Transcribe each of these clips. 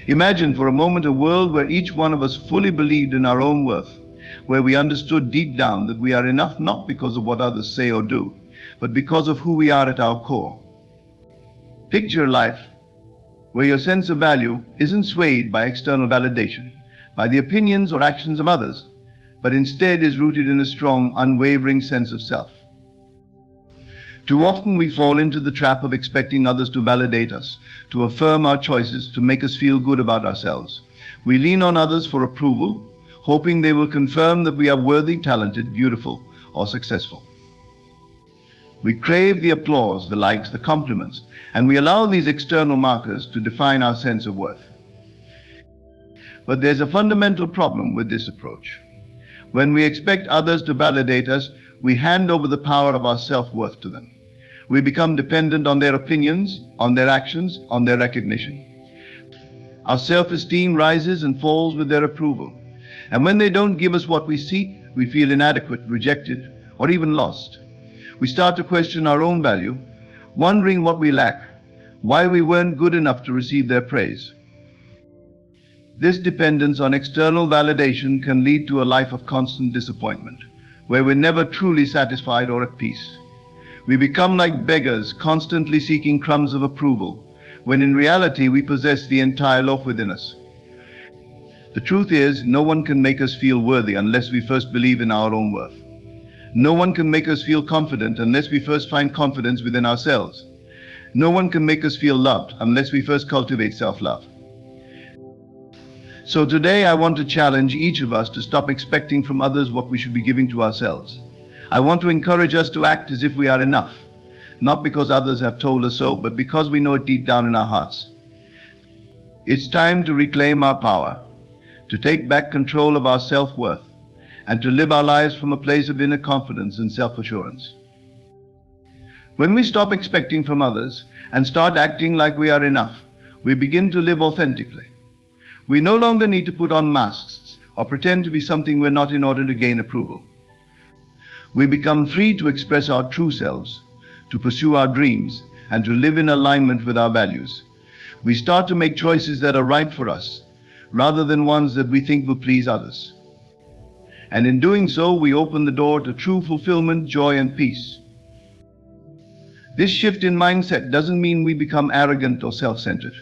Imagine for a moment a world where each one of us fully believed in our own worth, where we understood deep down that we are enough not because of what others say or do, but because of who we are at our core. Picture a life where your sense of value isn't swayed by external validation, by the opinions or actions of others, but instead is rooted in a strong, unwavering sense of self. Too often we fall into the trap of expecting others to validate us, to affirm our choices, to make us feel good about ourselves. We lean on others for approval, hoping they will confirm that we are worthy, talented, beautiful, or successful. We crave the applause, the likes, the compliments, and we allow these external markers to define our sense of worth. But there's a fundamental problem with this approach. When we expect others to validate us, we hand over the power of our self-worth to them. We become dependent on their opinions, on their actions, on their recognition. Our self-esteem rises and falls with their approval. And when they don't give us what we seek, we feel inadequate, rejected, or even lost. We start to question our own value, wondering what we lack, why we weren't good enough to receive their praise. This dependence on external validation can lead to a life of constant disappointment, where we're never truly satisfied or at peace. We become like beggars, constantly seeking crumbs of approval, when in reality we possess the entire loaf within us. The truth is, no one can make us feel worthy unless we first believe in our own worth. No one can make us feel confident unless we first find confidence within ourselves. No one can make us feel loved unless we first cultivate self-love. So today I want to challenge each of us to stop expecting from others what we should be giving to ourselves. I want to encourage us to act as if we are enough, not because others have told us so, but because we know it deep down in our hearts. It's time to reclaim our power, to take back control of our self-worth, and to live our lives from a place of inner confidence and self-assurance. When we stop expecting from others and start acting like we are enough, we begin to live authentically. We no longer need to put on masks or pretend to be something we're not in order to gain approval. We become free to express our true selves, to pursue our dreams, and to live in alignment with our values. We start to make choices that are right for us, rather than ones that we think will please others. And in doing so, we open the door to true fulfillment, joy, and peace. This shift in mindset doesn't mean we become arrogant or self-centered.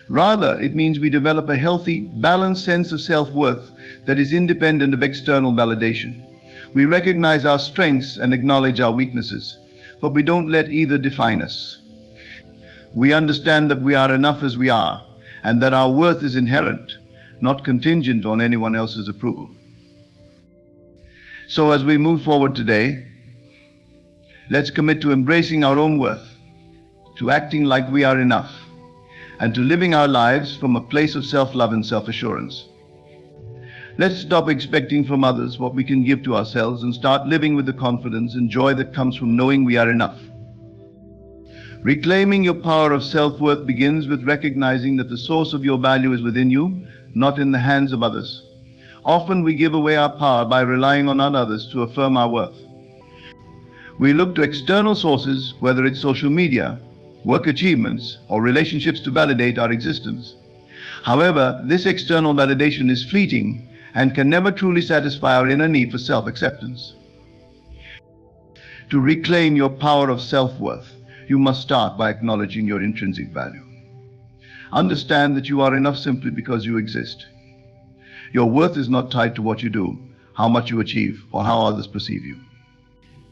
Rather, it means we develop a healthy, balanced sense of self-worth that is independent of external validation. We recognize our strengths and acknowledge our weaknesses, but we don't let either define us. We understand that we are enough as we are, and that our worth is inherent, not contingent on anyone else's approval. So as we move forward today, let's commit to embracing our own worth, to acting like we are enough, and to living our lives from a place of self-love and self-assurance. Let's stop expecting from others what we can give to ourselves and start living with the confidence and joy that comes from knowing we are enough. Reclaiming your power of self-worth begins with recognizing that the source of your value is within you, not in the hands of others. Often we give away our power by relying on others to affirm our worth. We look to external sources, whether it's social media, work achievements, or relationships to validate our existence. However, this external validation is fleeting and can never truly satisfy our inner need for self-acceptance. To reclaim your power of self-worth, you must start by acknowledging your intrinsic value. Understand that you are enough simply because you exist. Your worth is not tied to what you do, how much you achieve, or how others perceive you.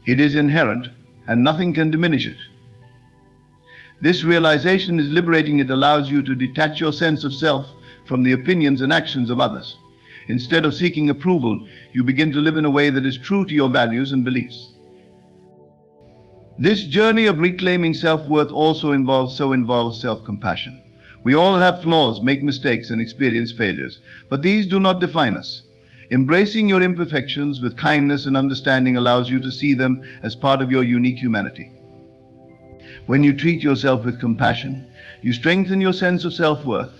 It is inherent, and nothing can diminish it. This realization is liberating. It allows you to detach your sense of self from the opinions and actions of others. Instead of seeking approval, you begin to live in a way that is true to your values and beliefs. This journey of reclaiming self-worth also involves self-compassion. We all have flaws, make mistakes, and experience failures, but these do not define us. Embracing your imperfections with kindness and understanding allows you to see them as part of your unique humanity. When you treat yourself with compassion, you strengthen your sense of self-worth,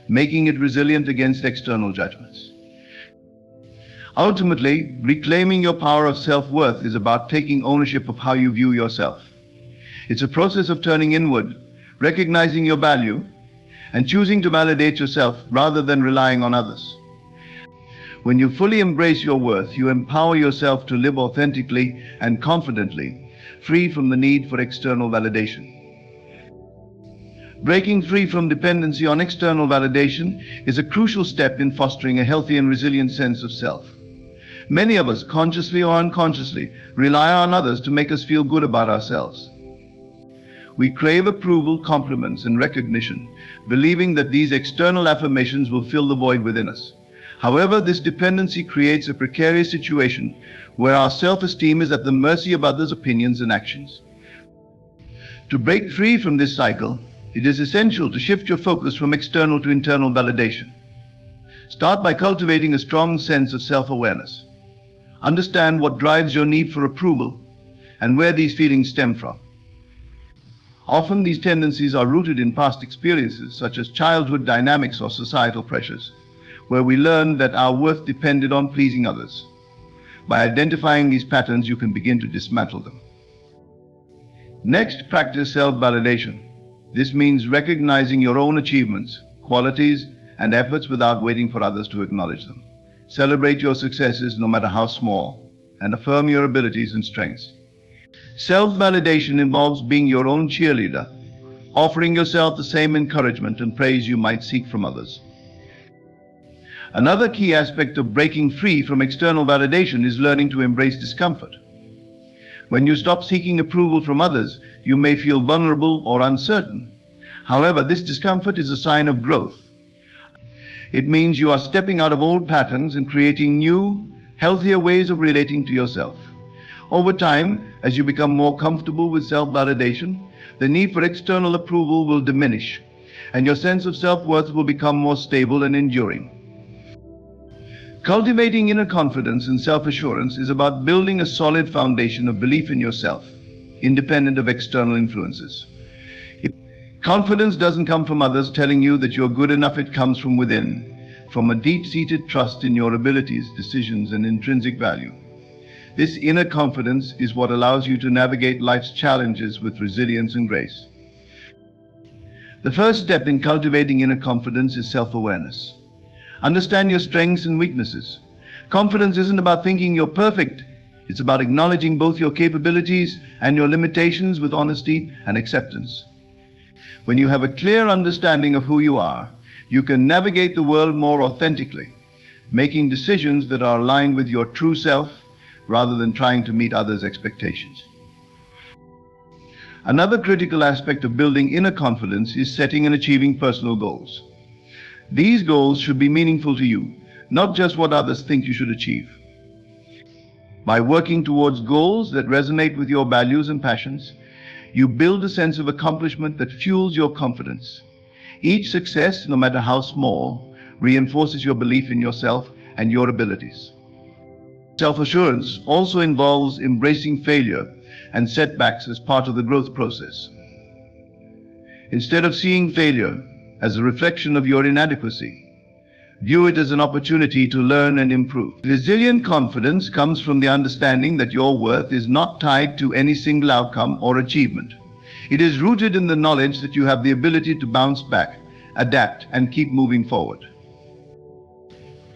making it resilient against external judgments. Ultimately, reclaiming your power of self-worth is about taking ownership of how you view yourself. It's a process of turning inward, recognizing your value, and choosing to validate yourself rather than relying on others. When you fully embrace your worth, you empower yourself to live authentically and confidently, free from the need for external validation. Breaking free from dependency on external validation is a crucial step in fostering a healthy and resilient sense of self. Many of us, consciously or unconsciously, rely on others to make us feel good about ourselves. We crave approval, compliments, and recognition, believing that these external affirmations will fill the void within us. However, this dependency creates a precarious situation where our self-esteem is at the mercy of others' opinions and actions. To break free from this cycle, it is essential to shift your focus from external to internal validation. Start by cultivating a strong sense of self-awareness. Understand what drives your need for approval and where these feelings stem from. Often these tendencies are rooted in past experiences such as childhood dynamics or societal pressures, where we learned that our worth depended on pleasing others. By identifying these patterns, you can begin to dismantle them. Next, practice self-validation. This means recognizing your own achievements, qualities, and efforts without waiting for others to acknowledge them. Celebrate your successes, no matter how small, and affirm your abilities and strengths. Self-validation involves being your own cheerleader, offering yourself the same encouragement and praise you might seek from others. Another key aspect of breaking free from external validation is learning to embrace discomfort. When you stop seeking approval from others, you may feel vulnerable or uncertain. However, this discomfort is a sign of growth. It means you are stepping out of old patterns and creating new, healthier ways of relating to yourself. Over time, as you become more comfortable with self-validation, the need for external approval will diminish, and your sense of self-worth will become more stable and enduring. Cultivating inner confidence and self-assurance is about building a solid foundation of belief in yourself, independent of external influences. Confidence doesn't come from others telling you that you're good enough. It comes from within, from a deep-seated trust in your abilities, decisions, and intrinsic value. This inner confidence is what allows you to navigate life's challenges with resilience and grace. The first step in cultivating inner confidence is self-awareness. Understand your strengths and weaknesses. Confidence isn't about thinking you're perfect. It's about acknowledging both your capabilities and your limitations with honesty and acceptance. When you have a clear understanding of who you are, you can navigate the world more authentically, making decisions that are aligned with your true self rather than trying to meet others' expectations. Another critical aspect of building inner confidence is setting and achieving personal goals. These goals should be meaningful to you, not just what others think you should achieve. By working towards goals that resonate with your values and passions, you build a sense of accomplishment that fuels your confidence. Each success, no matter how small, reinforces your belief in yourself and your abilities. Self-assurance also involves embracing failure and setbacks as part of the growth process. Instead of seeing failure as a reflection of your inadequacy, view it as an opportunity to learn and improve. Resilient confidence comes from the understanding that your worth is not tied to any single outcome or achievement. It is rooted in the knowledge that you have the ability to bounce back, adapt, and keep moving forward.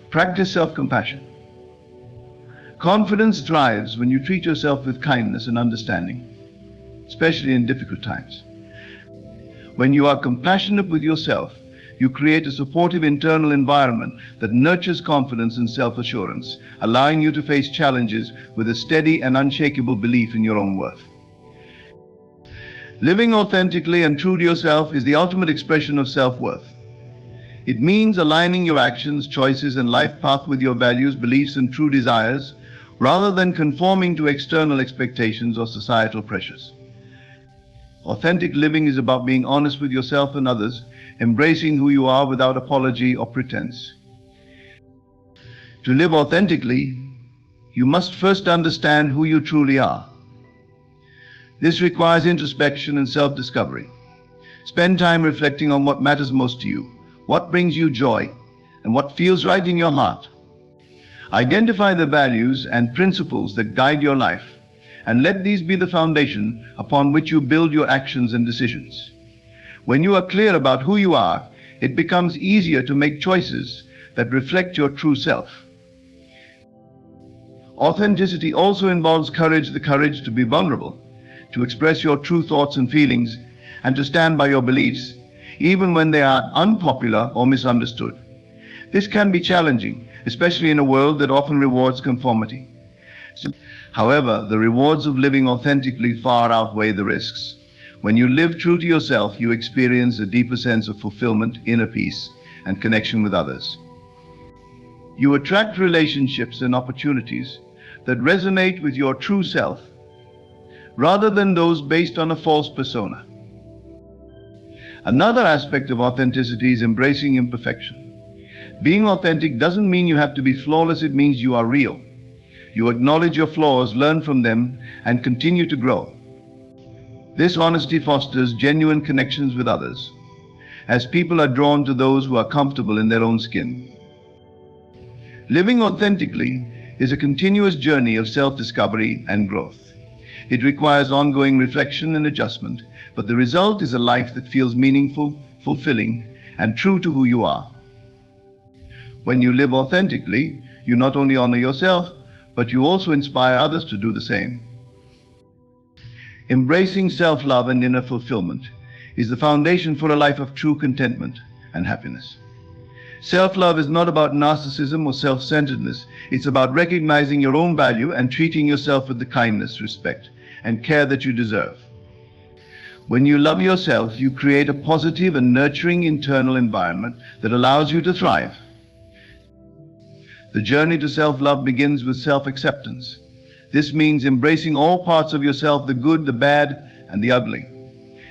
Practice self-compassion. Confidence thrives when you treat yourself with kindness and understanding, especially in difficult times. When you are compassionate with yourself, you create a supportive internal environment that nurtures confidence and self-assurance, allowing you to face challenges with a steady and unshakable belief in your own worth. Living authentically and true to yourself is the ultimate expression of self-worth. It means aligning your actions, choices, and life path with your values, beliefs, and true desires, rather than conforming to external expectations or societal pressures. Authentic living is about being honest with yourself and others, embracing who you are without apology or pretense. To live authentically, you must first understand who you truly are. This requires introspection and self-discovery. Spend time reflecting on what matters most to you, what brings you joy, and what feels right in your heart. Identify the values and principles that guide your life, and let these be the foundation upon which you build your actions and decisions. When you are clear about who you are, it becomes easier to make choices that reflect your true self. Authenticity also involves courage, the courage to be vulnerable, to express your true thoughts and feelings, and to stand by your beliefs, even when they are unpopular or misunderstood. This can be challenging, especially in a world that often rewards conformity. However, the rewards of living authentically far outweigh the risks. When you live true to yourself, you experience a deeper sense of fulfillment, inner peace, and connection with others. You attract relationships and opportunities that resonate with your true self, rather than those based on a false persona. Another aspect of authenticity is embracing imperfection. Being authentic doesn't mean you have to be flawless, it means you are real. You acknowledge your flaws, learn from them, and continue to grow. This honesty fosters genuine connections with others, as people are drawn to those who are comfortable in their own skin. Living authentically is a continuous journey of self-discovery and growth. It requires ongoing reflection and adjustment, but the result is a life that feels meaningful, fulfilling, and true to who you are. When you live authentically, you not only honor yourself, but you also inspire others to do the same. Embracing self-love and inner fulfillment is the foundation for a life of true contentment and happiness. Self-love is not about narcissism or self-centeredness. It's about recognizing your own value and treating yourself with the kindness, respect, and care that you deserve. When you love yourself, you create a positive and nurturing internal environment that allows you to thrive. The journey to self-love begins with self-acceptance. This means embracing all parts of yourself, the good, the bad, and the ugly.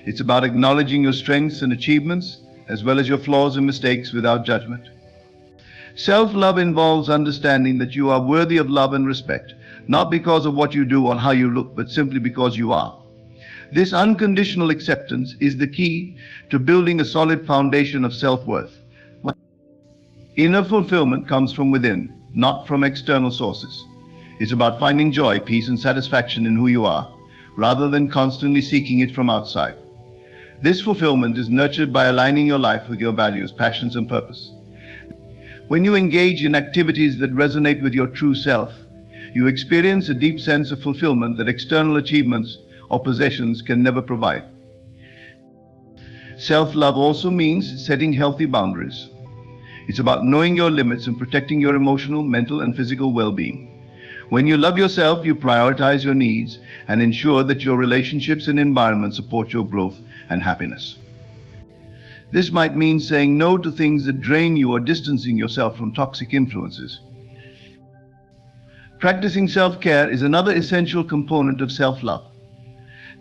It's about acknowledging your strengths and achievements, as well as your flaws and mistakes, without judgment. Self-love involves understanding that you are worthy of love and respect, not because of what you do or how you look, but simply because you are. This unconditional acceptance is the key to building a solid foundation of self-worth. Inner fulfillment comes from within, not from external sources. It's about finding joy, peace, and satisfaction in who you are, rather than constantly seeking it from outside. This fulfillment is nurtured by aligning your life with your values, passions, and purpose. When you engage in activities that resonate with your true self, you experience a deep sense of fulfillment that external achievements or possessions can never provide. Self-love also means setting healthy boundaries. It's about knowing your limits and protecting your emotional, mental, and physical well-being. When you love yourself, you prioritize your needs and ensure that your relationships and environment support your growth and happiness. This might mean saying no to things that drain you or distancing yourself from toxic influences. Practicing self-care is another essential component of self-love.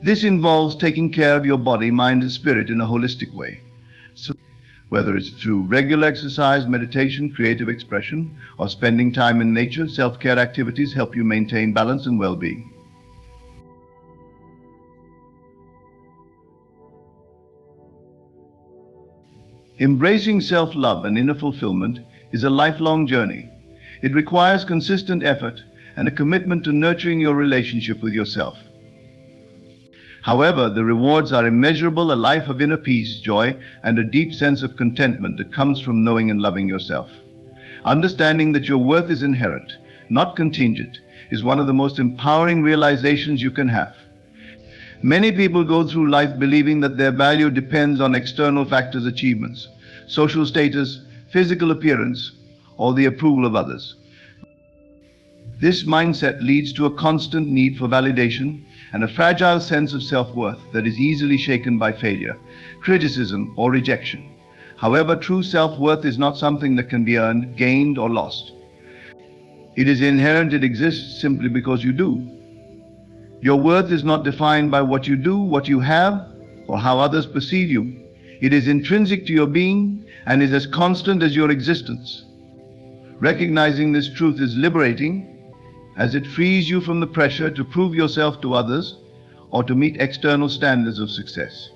This involves taking care of your body, mind, and spirit in a holistic way. So, whether it's through regular exercise, meditation, creative expression, or spending time in nature, self-care activities help you maintain balance and well-being. Embracing self-love and inner fulfillment is a lifelong journey. It requires consistent effort and a commitment to nurturing your relationship with yourself. However, the rewards are immeasurable, a life of inner peace, joy, and a deep sense of contentment that comes from knowing and loving yourself. Understanding that your worth is inherent, not contingent, is one of the most empowering realizations you can have. Many people go through life believing that their value depends on external factors, achievements, social status, physical appearance, or the approval of others. This mindset leads to a constant need for validation and a fragile sense of self-worth that is easily shaken by failure, criticism, or rejection. However, true self-worth is not something that can be earned, gained, or lost. It is inherent. It exists simply because you do. Your worth is not defined by what you do, what you have, or how others perceive you. It is intrinsic to your being and is as constant as your existence. Recognizing this truth is liberating, as it frees you from the pressure to prove yourself to others or to meet external standards of success.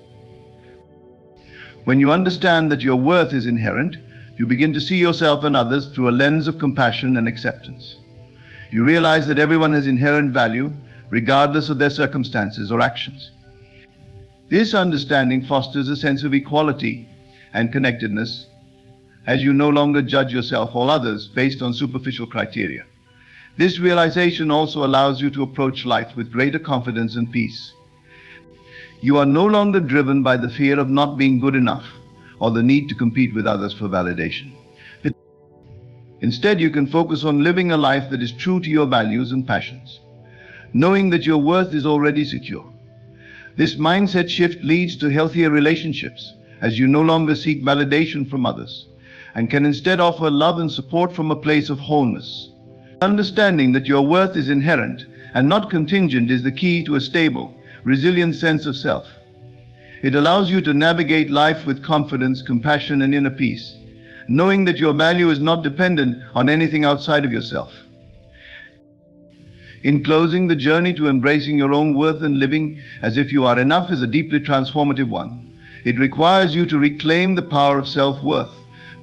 When you understand that your worth is inherent, you begin to see yourself and others through a lens of compassion and acceptance. You realize that everyone has inherent value, regardless of their circumstances or actions. This understanding fosters a sense of equality and connectedness, as you no longer judge yourself or others based on superficial criteria. This realization also allows you to approach life with greater confidence and peace. You are no longer driven by the fear of not being good enough or the need to compete with others for validation. Instead, you can focus on living a life that is true to your values and passions, knowing that your worth is already secure. This mindset shift leads to healthier relationships, as you no longer seek validation from others and can instead offer love and support from a place of wholeness. Understanding that your worth is inherent and not contingent is the key to a stable, resilient sense of self. It allows you to navigate life with confidence, compassion, and inner peace, knowing that your value is not dependent on anything outside of yourself. In closing, the journey to embracing your own worth and living as if you are enough is a deeply transformative one. It requires you to reclaim the power of self-worth,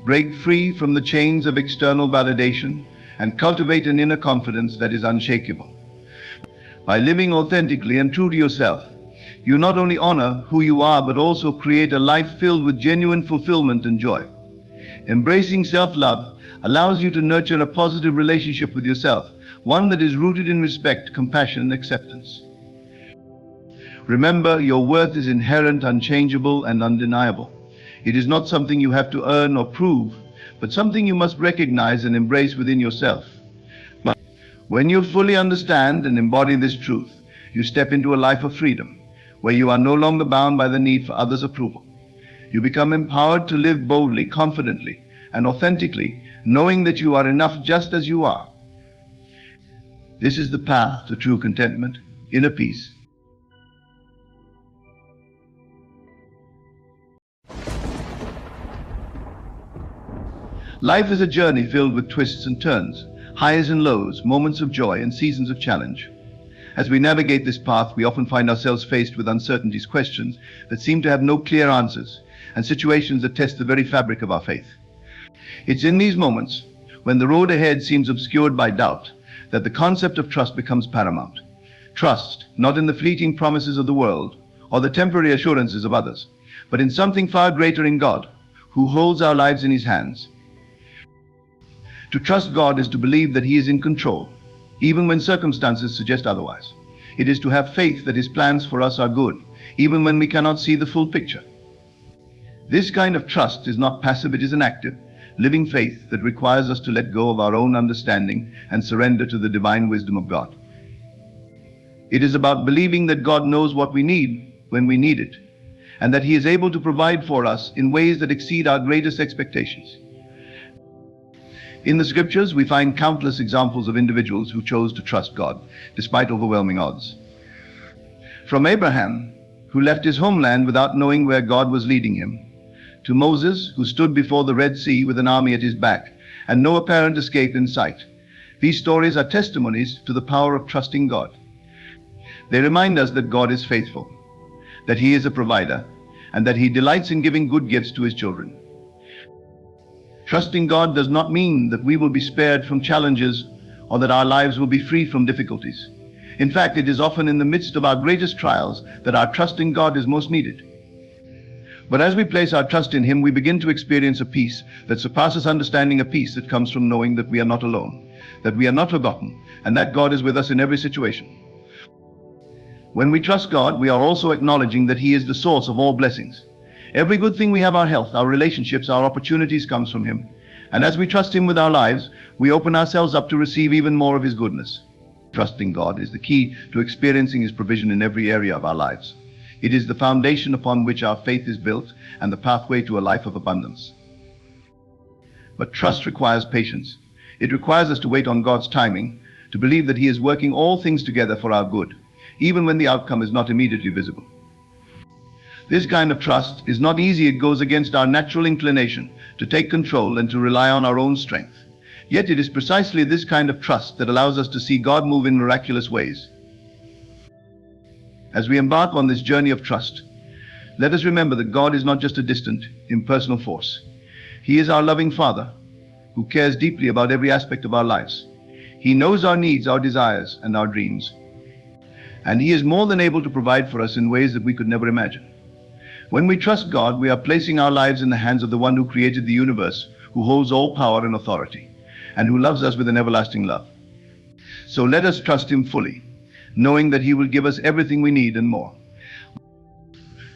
break free from the chains of external validation, and cultivate an inner confidence that is unshakable. By living authentically and true to yourself, you not only honor who you are, but also create a life filled with genuine fulfillment and joy. Embracing self-love allows you to nurture a positive relationship with yourself, one that is rooted in respect, compassion, and acceptance. Remember, your worth is inherent, unchangeable, and undeniable. It is not something you have to earn or prove, but something you must recognize and embrace within yourself. But when you fully understand and embody this truth, you step into a life of freedom, where you are no longer bound by the need for others' approval. You become empowered to live boldly, confidently, and authentically, knowing that you are enough just as you are. This is the path to true contentment, inner peace. Life is a journey filled with twists and turns, highs and lows, moments of joy and seasons of challenge. As we navigate this path, we often find ourselves faced with uncertainties, questions that seem to have no clear answers, and situations that test the very fabric of our faith. It's in these moments, when the road ahead seems obscured by doubt, that the concept of trust becomes paramount. Trust, not in the fleeting promises of the world or the temporary assurances of others, but in something far greater, in God, who holds our lives in His hands. To trust God is to believe that He is in control, even when circumstances suggest otherwise. It is to have faith that His plans for us are good, even when we cannot see the full picture. This kind of trust is not passive, it is an active, living faith that requires us to let go of our own understanding and surrender to the divine wisdom of God. It is about believing that God knows what we need when we need it, and that He is able to provide for us in ways that exceed our greatest expectations. In the scriptures, we find countless examples of individuals who chose to trust God, despite overwhelming odds. From Abraham, who left his homeland without knowing where God was leading him, to Moses, who stood before the Red Sea with an army at his back and no apparent escape in sight. These stories are testimonies to the power of trusting God. They remind us that God is faithful, that He is a provider, and that He delights in giving good gifts to His children. Trusting God does not mean that we will be spared from challenges or that our lives will be free from difficulties. In fact, it is often in the midst of our greatest trials that our trust in God is most needed. But as we place our trust in Him, we begin to experience a peace that surpasses understanding, a peace that comes from knowing that we are not alone, that we are not forgotten, and that God is with us in every situation. When we trust God, we are also acknowledging that He is the source of all blessings. Every good thing we have, our health, our relationships, our opportunities, comes from Him. And as we trust Him with our lives, we open ourselves up to receive even more of His goodness. Trusting God is the key to experiencing His provision in every area of our lives. It is the foundation upon which our faith is built and the pathway to a life of abundance. But trust requires patience. It requires us to wait on God's timing, to believe that He is working all things together for our good, even when the outcome is not immediately visible. This kind of trust is not easy. It goes against our natural inclination to take control and to rely on our own strength. Yet it is precisely this kind of trust that allows us to see God move in miraculous ways. As we embark on this journey of trust, let us remember that God is not just a distant, impersonal force. He is our loving Father who cares deeply about every aspect of our lives. He knows our needs, our desires, and our dreams. And He is more than able to provide for us in ways that we could never imagine. When we trust God, we are placing our lives in the hands of the one who created the universe, who holds all power and authority, and who loves us with an everlasting love. So let us trust him fully, knowing that he will give us everything we need and more.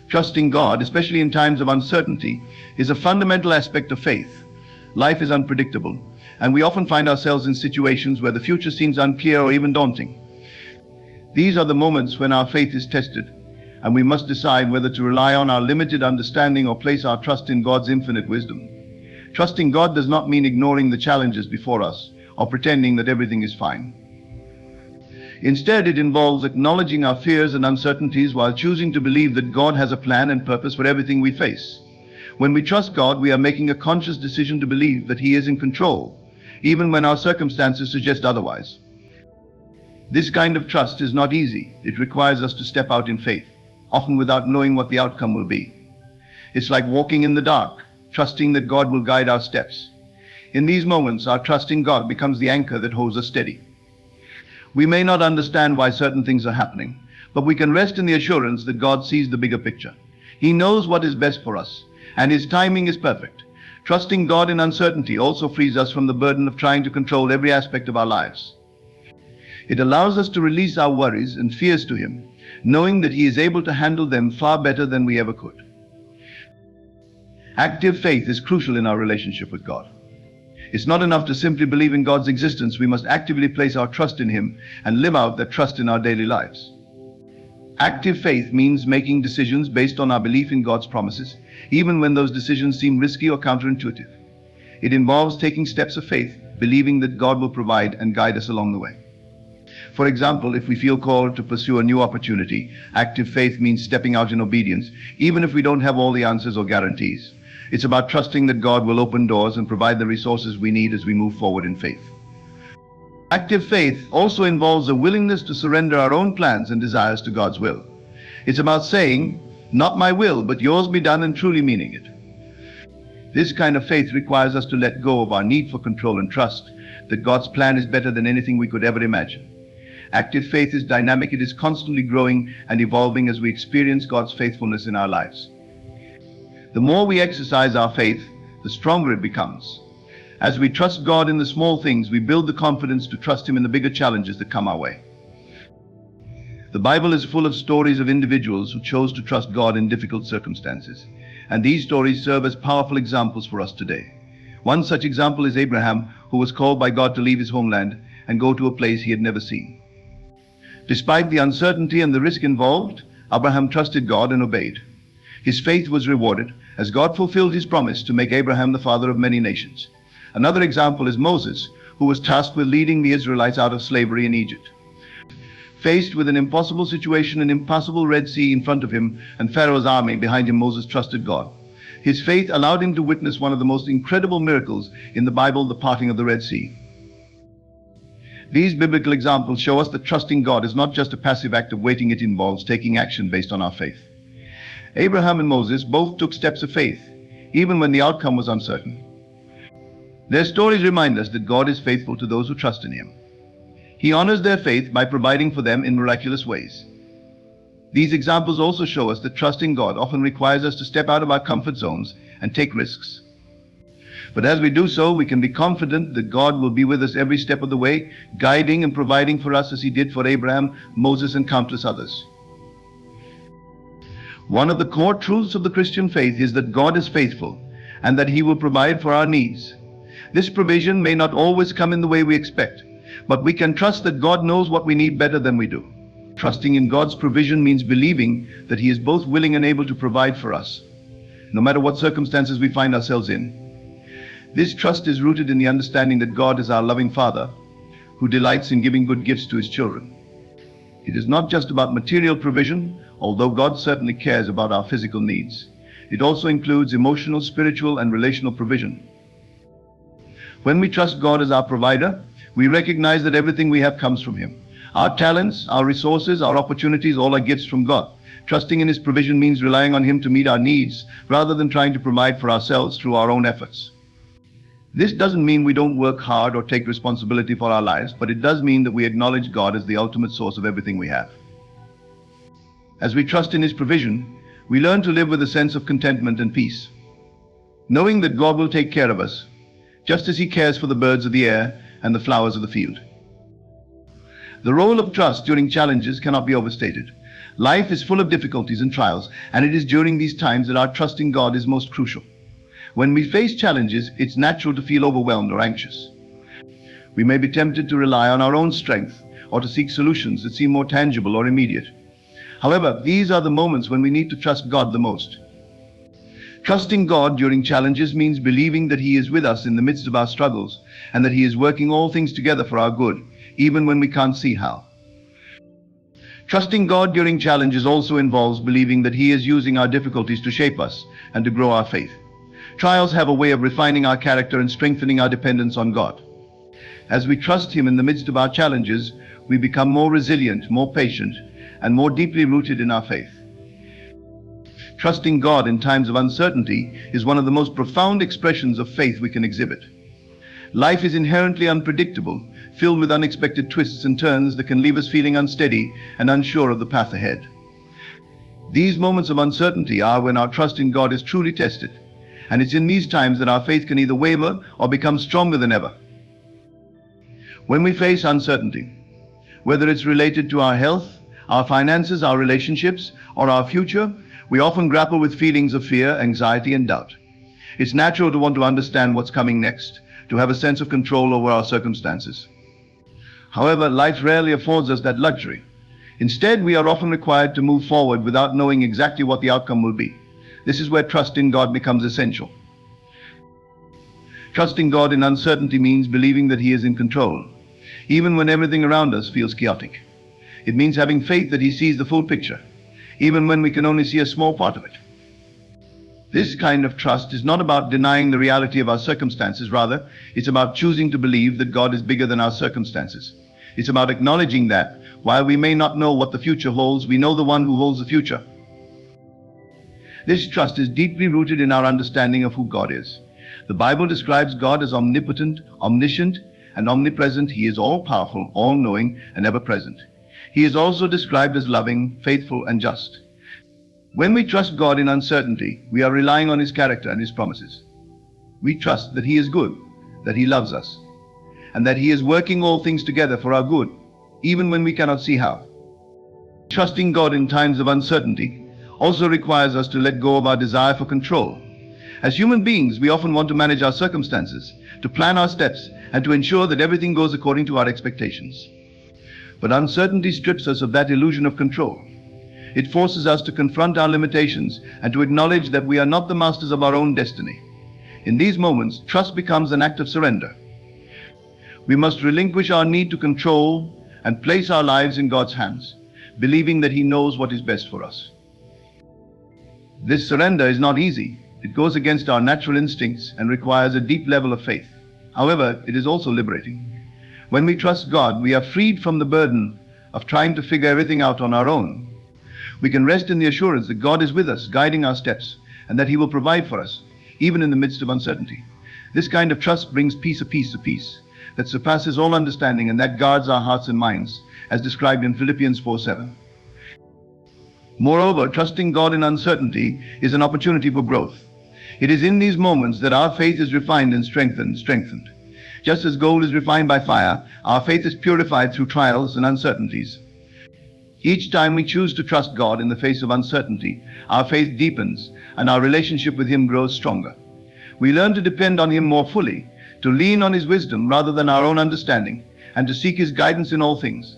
Trusting God, especially in times of uncertainty, is a fundamental aspect of faith. Life is unpredictable, and we often find ourselves in situations where the future seems unclear or even daunting. These are the moments when our faith is tested, and we must decide whether to rely on our limited understanding or place our trust in God's infinite wisdom. Trusting God does not mean ignoring the challenges before us or pretending that everything is fine. Instead, it involves acknowledging our fears and uncertainties while choosing to believe that God has a plan and purpose for everything we face. When we trust God, we are making a conscious decision to believe that he is in control, even when our circumstances suggest otherwise. This kind of trust is not easy. It requires us to step out in faith, often without knowing what the outcome will be. It's like walking in the dark, trusting that God will guide our steps. In these moments, our trust in God becomes the anchor that holds us steady. We may not understand why certain things are happening, but we can rest in the assurance that God sees the bigger picture. He knows what is best for us, and his timing is perfect. Trusting God in uncertainty also frees us from the burden of trying to control every aspect of our lives. It allows us to release our worries and fears to him, knowing that he is able to handle them far better than we ever could. Active faith is crucial in our relationship with God. It's not enough to simply believe in God's existence. We must actively place our trust in him and live out that trust in our daily lives. Active faith means making decisions based on our belief in God's promises, even when those decisions seem risky or counterintuitive. It involves taking steps of faith, believing that God will provide and guide us along the way. For example, if we feel called to pursue a new opportunity, active faith means stepping out in obedience, even if we don't have all the answers or guarantees. It's about trusting that God will open doors and provide the resources we need as we move forward in faith. Active faith also involves a willingness to surrender our own plans and desires to God's will. It's about saying, "Not my will, but yours be done," and truly meaning it. This kind of faith requires us to let go of our need for control and trust that God's plan is better than anything we could ever imagine. Active faith is dynamic. It is constantly growing and evolving as we experience God's faithfulness in our lives. The more we exercise our faith, the stronger it becomes. As we trust God in the small things, we build the confidence to trust him in the bigger challenges that come our way. The Bible is full of stories of individuals who chose to trust God in difficult circumstances, and these stories serve as powerful examples for us today. One such example is Abraham, who was called by God to leave his homeland and go to a place he had never seen. Despite the uncertainty and the risk involved, Abraham trusted God and obeyed. His faith was rewarded as God fulfilled his promise to make Abraham the father of many nations. Another example is Moses, who was tasked with leading the Israelites out of slavery in Egypt. Faced with an impossible situation, an impassable Red Sea in front of him and Pharaoh's army behind him, Moses trusted God. His faith allowed him to witness one of the most incredible miracles in the Bible, the parting of the Red Sea. These biblical examples show us that trusting God is not just a passive act of waiting. It involves taking action based on our faith. Abraham and Moses both took steps of faith, even when the outcome was uncertain. Their stories remind us that God is faithful to those who trust in him. He honors their faith by providing for them in miraculous ways. These examples also show us that trusting God often requires us to step out of our comfort zones and take risks. But as we do so, we can be confident that God will be with us every step of the way, guiding and providing for us as he did for Abraham, Moses, and countless others. One of the core truths of the Christian faith is that God is faithful and that he will provide for our needs. This provision may not always come in the way we expect, but we can trust that God knows what we need better than we do. Trusting in God's provision means believing that he is both willing and able to provide for us, no matter what circumstances we find ourselves in. This trust is rooted in the understanding that God is our loving Father, who delights in giving good gifts to his children. It is not just about material provision, although God certainly cares about our physical needs. It also includes emotional, spiritual, and relational provision. When we trust God as our provider, we recognize that everything we have comes from him. Our talents, our resources, our opportunities, all are gifts from God. Trusting in his provision means relying on him to meet our needs, rather than trying to provide for ourselves through our own efforts. This doesn't mean we don't work hard or take responsibility for our lives, but it does mean that we acknowledge God as the ultimate source of everything we have. As we trust in his provision, We learn to live with a sense of contentment and peace, knowing that God will take care of us, just as He cares for the birds of the air and the flowers of the field. The role of trust during challenges cannot be overstated. Life is full of difficulties and trials, and it is during these times that our trust in God is most crucial. When we face challenges, it's natural to feel overwhelmed or anxious. We may be tempted to rely on our own strength or to seek solutions that seem more tangible or immediate. However, these are the moments when we need to trust God the most. Trusting God during challenges means believing that He is with us in the midst of our struggles and that He is working all things together for our good, even when we can't see how. Trusting God during challenges also involves believing that He is using our difficulties to shape us and to grow our faith. Trials have a way of refining our character and strengthening our dependence on God. As we trust Him in the midst of our challenges, we become more resilient, more patient, and more deeply rooted in our faith. Trusting God in times of uncertainty is one of the most profound expressions of faith we can exhibit. Life is inherently unpredictable, filled with unexpected twists and turns that can leave us feeling unsteady and unsure of the path ahead. These moments of uncertainty are when our trust in God is truly tested, and it's in these times that our faith can either waver or become stronger than ever. When we face uncertainty, whether it's related to our health, our finances, our relationships, or our future, we often grapple with feelings of fear, anxiety, and doubt. It's natural to want to understand what's coming next, to have a sense of control over our circumstances. However, life rarely affords us that luxury. Instead, we are often required to move forward without knowing exactly what the outcome will be. This is where trust in God becomes essential. Trusting God in uncertainty means believing that He is in control, even when everything around us feels chaotic. It means having faith that He sees the full picture, even when we can only see a small part of it. This kind of trust is not about denying the reality of our circumstances. Rather, it's about choosing to believe that God is bigger than our circumstances. It's about acknowledging that, while we may not know what the future holds, we know the one who holds the future. This trust is deeply rooted in our understanding of who God is. The Bible describes God as omnipotent, omniscient, and omnipresent. He is all-powerful, all-knowing, and ever-present. He is also described as loving, faithful, and just. When we trust God in uncertainty, we are relying on His character and His promises. We trust that He is good, that He loves us, and that He is working all things together for our good, even when we cannot see how. Trusting God in times of uncertainty also requires us to let go of our desire for control. As human beings, we often want to manage our circumstances, to plan our steps, and to ensure that everything goes according to our expectations. But uncertainty strips us of that illusion of control. It forces us to confront our limitations and to acknowledge that we are not the masters of our own destiny. In these moments, trust becomes an act of surrender. We must relinquish our need to control and place our lives in God's hands, believing that He knows what is best for us. This surrender is not easy. It goes against our natural instincts and requires a deep level of faith. However, it is also liberating. When we trust God, we are freed from the burden of trying to figure everything out on our own. We can rest in the assurance that God is with us, guiding our steps, and that He will provide for us, even in the midst of uncertainty. This kind of trust brings peace that surpasses all understanding and that guards our hearts and minds, as described in Philippians 4:7. Moreover, trusting God in uncertainty is an opportunity for growth. It is in these moments that our faith is refined and strengthened. Just as gold is refined by fire, our faith is purified through trials and uncertainties. Each time we choose to trust God in the face of uncertainty, our faith deepens and our relationship with Him grows stronger. We learn to depend on Him more fully, to lean on His wisdom rather than our own understanding, and to seek His guidance in all things.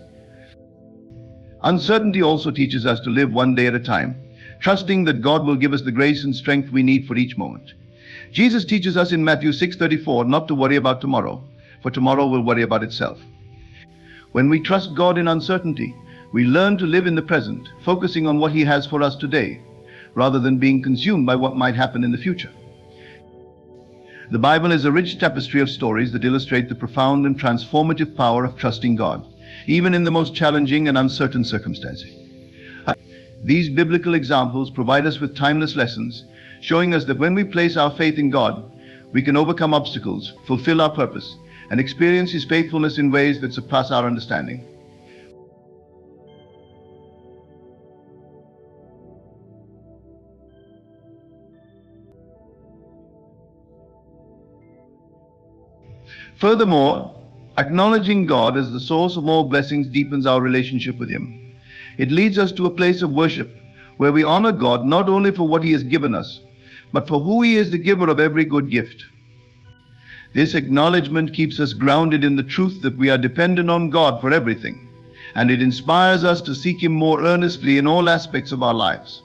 Uncertainty also teaches us to live one day at a time, trusting that God will give us the grace and strength we need for each moment. Jesus teaches us in Matthew 6:34 not to worry about tomorrow, for tomorrow will worry about itself. When we trust God in uncertainty, we learn to live in the present, focusing on what He has for us today, rather than being consumed by what might happen in the future. The Bible is a rich tapestry of stories that illustrate the profound and transformative power of trusting God, even in the most challenging and uncertain circumstances. These biblical examples provide us with timeless lessons, showing us that when we place our faith in God, we can overcome obstacles, fulfill our purpose, and experience His faithfulness in ways that surpass our understanding. Furthermore, acknowledging God as the source of all blessings deepens our relationship with Him. It leads us to a place of worship where we honor God not only for what He has given us, but for who He is, the giver of every good gift. This acknowledgement keeps us grounded in the truth that we are dependent on God for everything, and it inspires us to seek Him more earnestly in all aspects of our lives.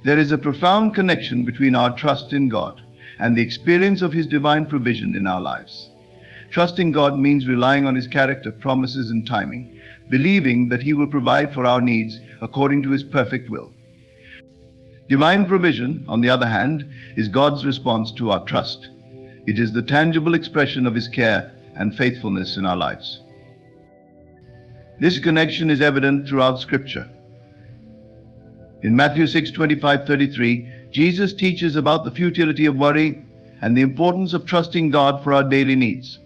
There is a profound connection between our trust in God and the experience of His divine provision in our lives. Trusting God means relying on His character, promises, and timing, believing that He will provide for our needs according to His perfect will. Divine provision, on the other hand, is God's response to our trust. It is the tangible expression of His care and faithfulness in our lives. This connection is evident throughout Scripture. In Matthew 6:25-33, Jesus teaches about the futility of worry and the importance of trusting God for our daily needs.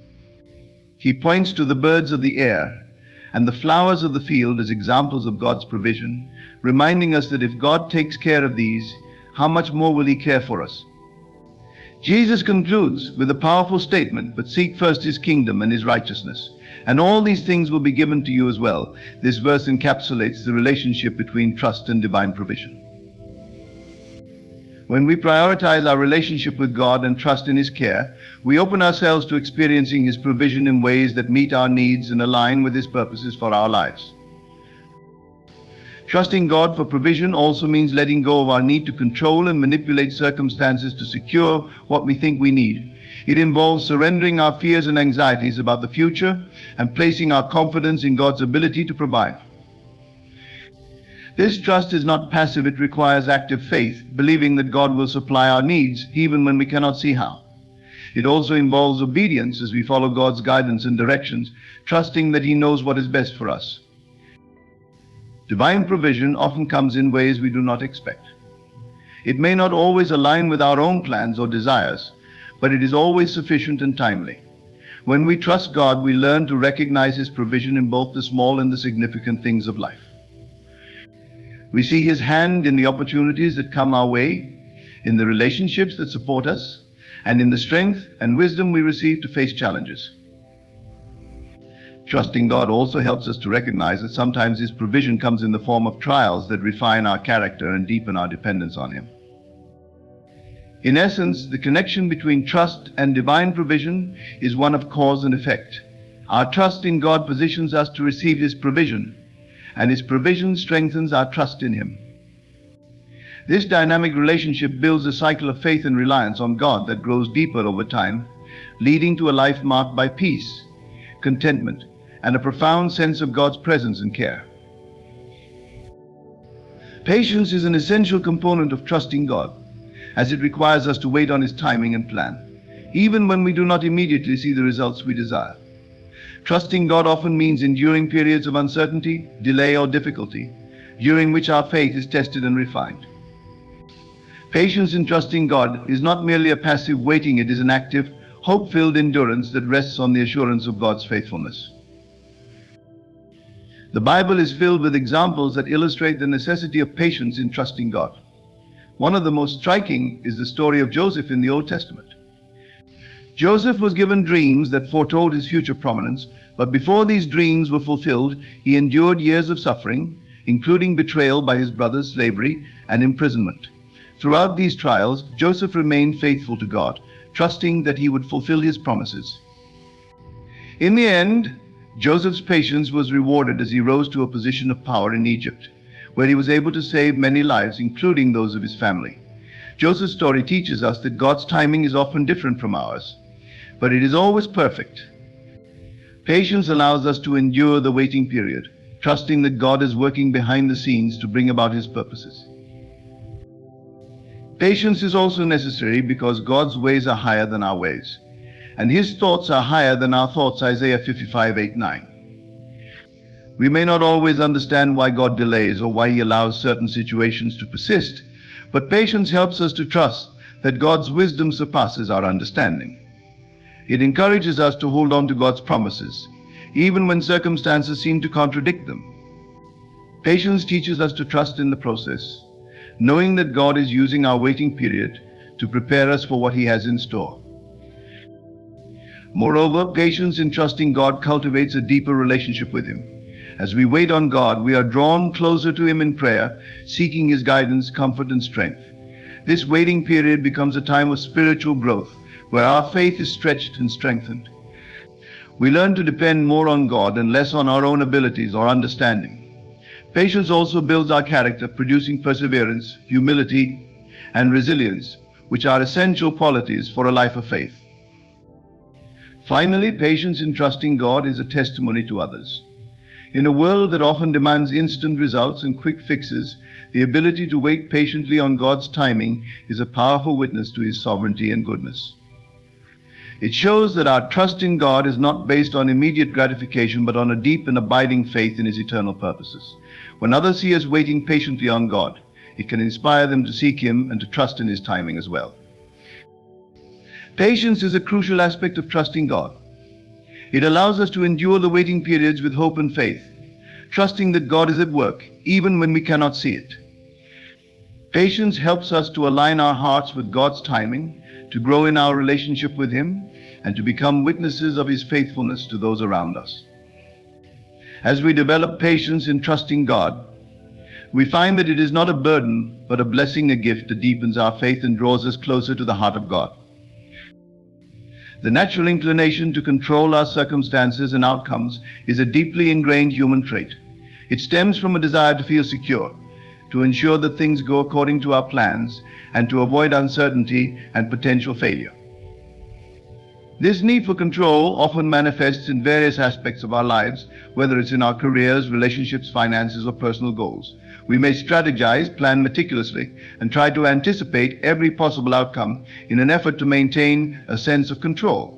He points to the birds of the air and the flowers of the field as examples of God's provision, reminding us that if God takes care of these, how much more will He care for us? Jesus concludes with a powerful statement, "But seek first His kingdom and His righteousness, and all these things will be given to you as well." This verse encapsulates the relationship between trust and divine provision. When we prioritize our relationship with God and trust in His care, we open ourselves to experiencing His provision in ways that meet our needs and align with His purposes for our lives. Trusting God for provision also means letting go of our need to control and manipulate circumstances to secure what we think we need. It involves surrendering our fears and anxieties about the future and placing our confidence in God's ability to provide. This trust is not passive, it requires active faith, believing that God will supply our needs even when we cannot see how. It also involves obedience as we follow God's guidance and directions, trusting that He knows what is best for us. Divine provision often comes in ways we do not expect. It may not always align with our own plans or desires, but it is always sufficient and timely. When we trust God, we learn to recognize His provision in both the small and the significant things of life. We see His hand in the opportunities that come our way, in the relationships that support us, and in the strength and wisdom we receive to face challenges. Trusting God also helps us to recognize that sometimes His provision comes in the form of trials that refine our character and deepen our dependence on Him. In essence, the connection between trust and divine provision is one of cause and effect. Our trust in God positions us to receive His provision, and His provision strengthens our trust in Him. This dynamic relationship builds a cycle of faith and reliance on God that grows deeper over time, leading to a life marked by peace, contentment, and a profound sense of God's presence and care. Patience is an essential component of trusting God, as it requires us to wait on His timing and plan, even when we do not immediately see the results we desire. Trusting God often means enduring periods of uncertainty, delay, or difficulty, during which our faith is tested and refined. Patience in trusting God is not merely a passive waiting, it is an active, hope-filled endurance that rests on the assurance of God's faithfulness. The Bible is filled with examples that illustrate the necessity of patience in trusting God. One of the most striking is the story of Joseph in the Old Testament. Joseph was given dreams that foretold his future prominence, but before these dreams were fulfilled, he endured years of suffering, including betrayal by his brothers, slavery, and imprisonment. Throughout these trials, Joseph remained faithful to God, trusting that He would fulfill His promises. In the end, Joseph's patience was rewarded as he rose to a position of power in Egypt, where he was able to save many lives, including those of his family. Joseph's story teaches us that God's timing is often different from ours, but it is always perfect. Patience allows us to endure the waiting period, trusting that God is working behind the scenes to bring about His purposes. Patience is also necessary because God's ways are higher than our ways, and His thoughts are higher than our thoughts, Isaiah 55:8-9. We may not always understand why God delays or why He allows certain situations to persist, but patience helps us to trust that God's wisdom surpasses our understanding. It encourages us to hold on to God's promises, even when circumstances seem to contradict them. Patience teaches us to trust in the process, knowing that God is using our waiting period to prepare us for what He has in store. Moreover, patience in trusting God cultivates a deeper relationship with Him. As we wait on God, we are drawn closer to Him in prayer, seeking His guidance, comfort, and strength. This waiting period becomes a time of spiritual growth, where our faith is stretched and strengthened. We learn to depend more on God and less on our own abilities or understanding. Patience also builds our character, producing perseverance, humility, and resilience, which are essential qualities for a life of faith. Finally, patience in trusting God is a testimony to others. In a world that often demands instant results and quick fixes, the ability to wait patiently on God's timing is a powerful witness to His sovereignty and goodness. It shows that our trust in God is not based on immediate gratification, but on a deep and abiding faith in His eternal purposes. When others see us waiting patiently on God, it can inspire them to seek Him and to trust in His timing as well. Patience is a crucial aspect of trusting God. It allows us to endure the waiting periods with hope and faith, trusting that God is at work, even when we cannot see it. Patience helps us to align our hearts with God's timing, to grow in our relationship with Him, and to become witnesses of His faithfulness to those around us. As we develop patience in trusting God, we find that it is not a burden, but a blessing, a gift that deepens our faith and draws us closer to the heart of God. The natural inclination to control our circumstances and outcomes is a deeply ingrained human trait. It stems from a desire to feel secure, to ensure that things go according to our plans, and to avoid uncertainty and potential failure. This need for control often manifests in various aspects of our lives, whether it's in our careers, relationships, finances, or personal goals. We may strategize, plan meticulously, and try to anticipate every possible outcome in an effort to maintain a sense of control.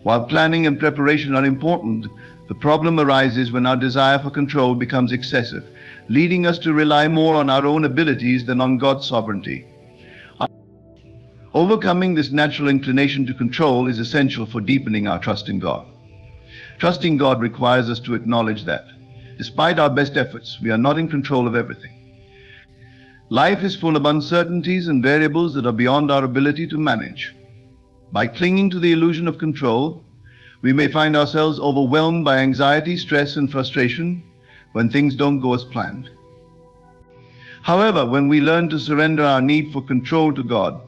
While planning and preparation are important, the problem arises when our desire for control becomes excessive, leading us to rely more on our own abilities than on God's sovereignty. Overcoming this natural inclination to control is essential for deepening our trust in God. Trusting God requires us to acknowledge that, despite our best efforts, we are not in control of everything. Life is full of uncertainties and variables that are beyond our ability to manage. By clinging to the illusion of control, we may find ourselves overwhelmed by anxiety, stress, and frustration when things don't go as planned. However, when we learn to surrender our need for control to God,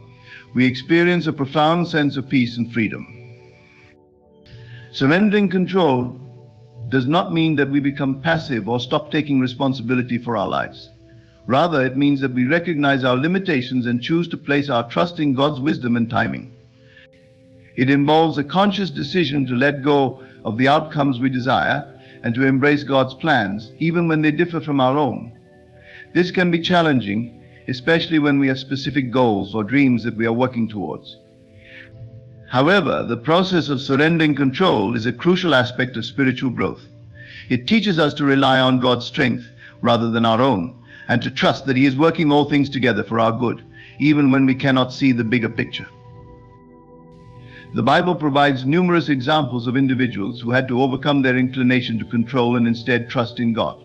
we experience a profound sense of peace and freedom. Surrendering control does not mean that we become passive or stop taking responsibility for our lives. Rather, it means that we recognize our limitations and choose to place our trust in God's wisdom and timing. It involves a conscious decision to let go of the outcomes we desire and to embrace God's plans, even when they differ from our own. This can be challenging, especially when we have specific goals or dreams that we are working towards. However, the process of surrendering control is a crucial aspect of spiritual growth. It teaches us to rely on God's strength rather than our own, and to trust that He is working all things together for our good, even when we cannot see the bigger picture. The Bible provides numerous examples of individuals who had to overcome their inclination to control and instead trust in God.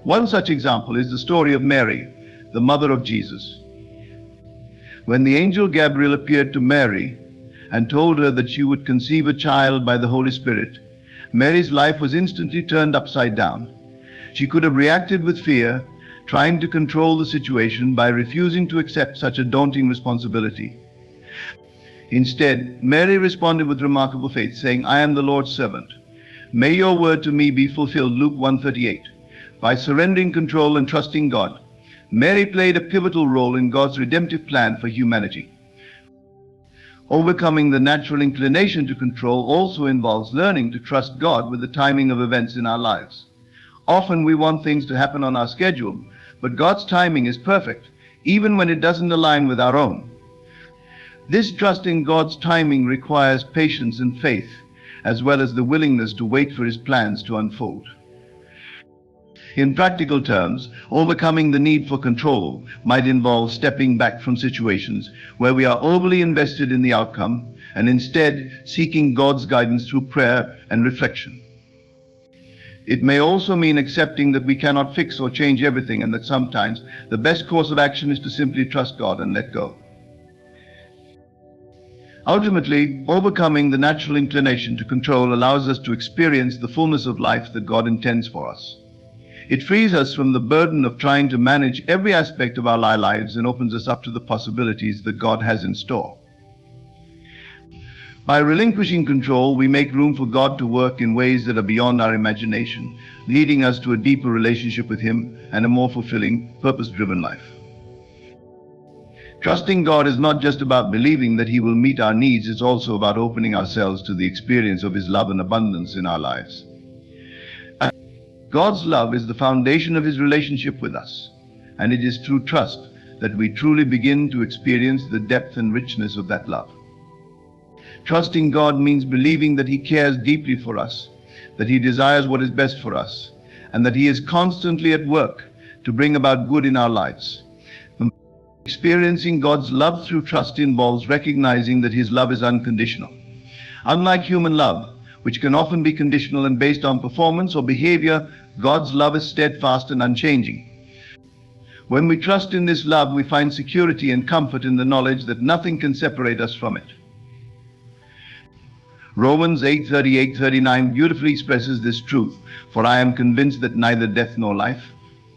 One such example is the story of Mary, the mother of Jesus. When the angel Gabriel appeared to Mary and told her that she would conceive a child by the Holy Spirit, Mary's life was instantly turned upside down. She could have reacted with fear, trying to control the situation by refusing to accept such a daunting responsibility. Instead, Mary responded with remarkable faith, saying, "I am the Lord's servant. May your word to me be fulfilled." Luke 1:38. By surrendering control and trusting God, Mary played a pivotal role in God's redemptive plan for humanity. Overcoming the natural inclination to control also involves learning to trust God with the timing of events in our lives. Often we want things to happen on our schedule, but God's timing is perfect, even when it doesn't align with our own. This trust in God's timing requires patience and faith, as well as the willingness to wait for His plans to unfold. In practical terms, overcoming the need for control might involve stepping back from situations where we are overly invested in the outcome and instead seeking God's guidance through prayer and reflection. It may also mean accepting that we cannot fix or change everything, and that sometimes the best course of action is to simply trust God and let go. Ultimately, overcoming the natural inclination to control allows us to experience the fullness of life that God intends for us. It frees us from the burden of trying to manage every aspect of our lives and opens us up to the possibilities that God has in store. By relinquishing control, we make room for God to work in ways that are beyond our imagination, leading us to a deeper relationship with Him and a more fulfilling, purpose-driven life. Trusting God is not just about believing that He will meet our needs, it's also about opening ourselves to the experience of His love and abundance in our lives. God's love is the foundation of His relationship with us, and it is through trust that we truly begin to experience the depth and richness of that love. Trusting God means believing that He cares deeply for us, that He desires what is best for us, and that He is constantly at work to bring about good in our lives. Experiencing God's love through trust involves recognizing that His love is unconditional. Unlike human love, which can often be conditional and based on performance or behavior, God's love is steadfast and unchanging. When we trust in this love, we find security and comfort in the knowledge that nothing can separate us from it. Romans 8:38-39 beautifully expresses this truth. For I am convinced that neither death nor life,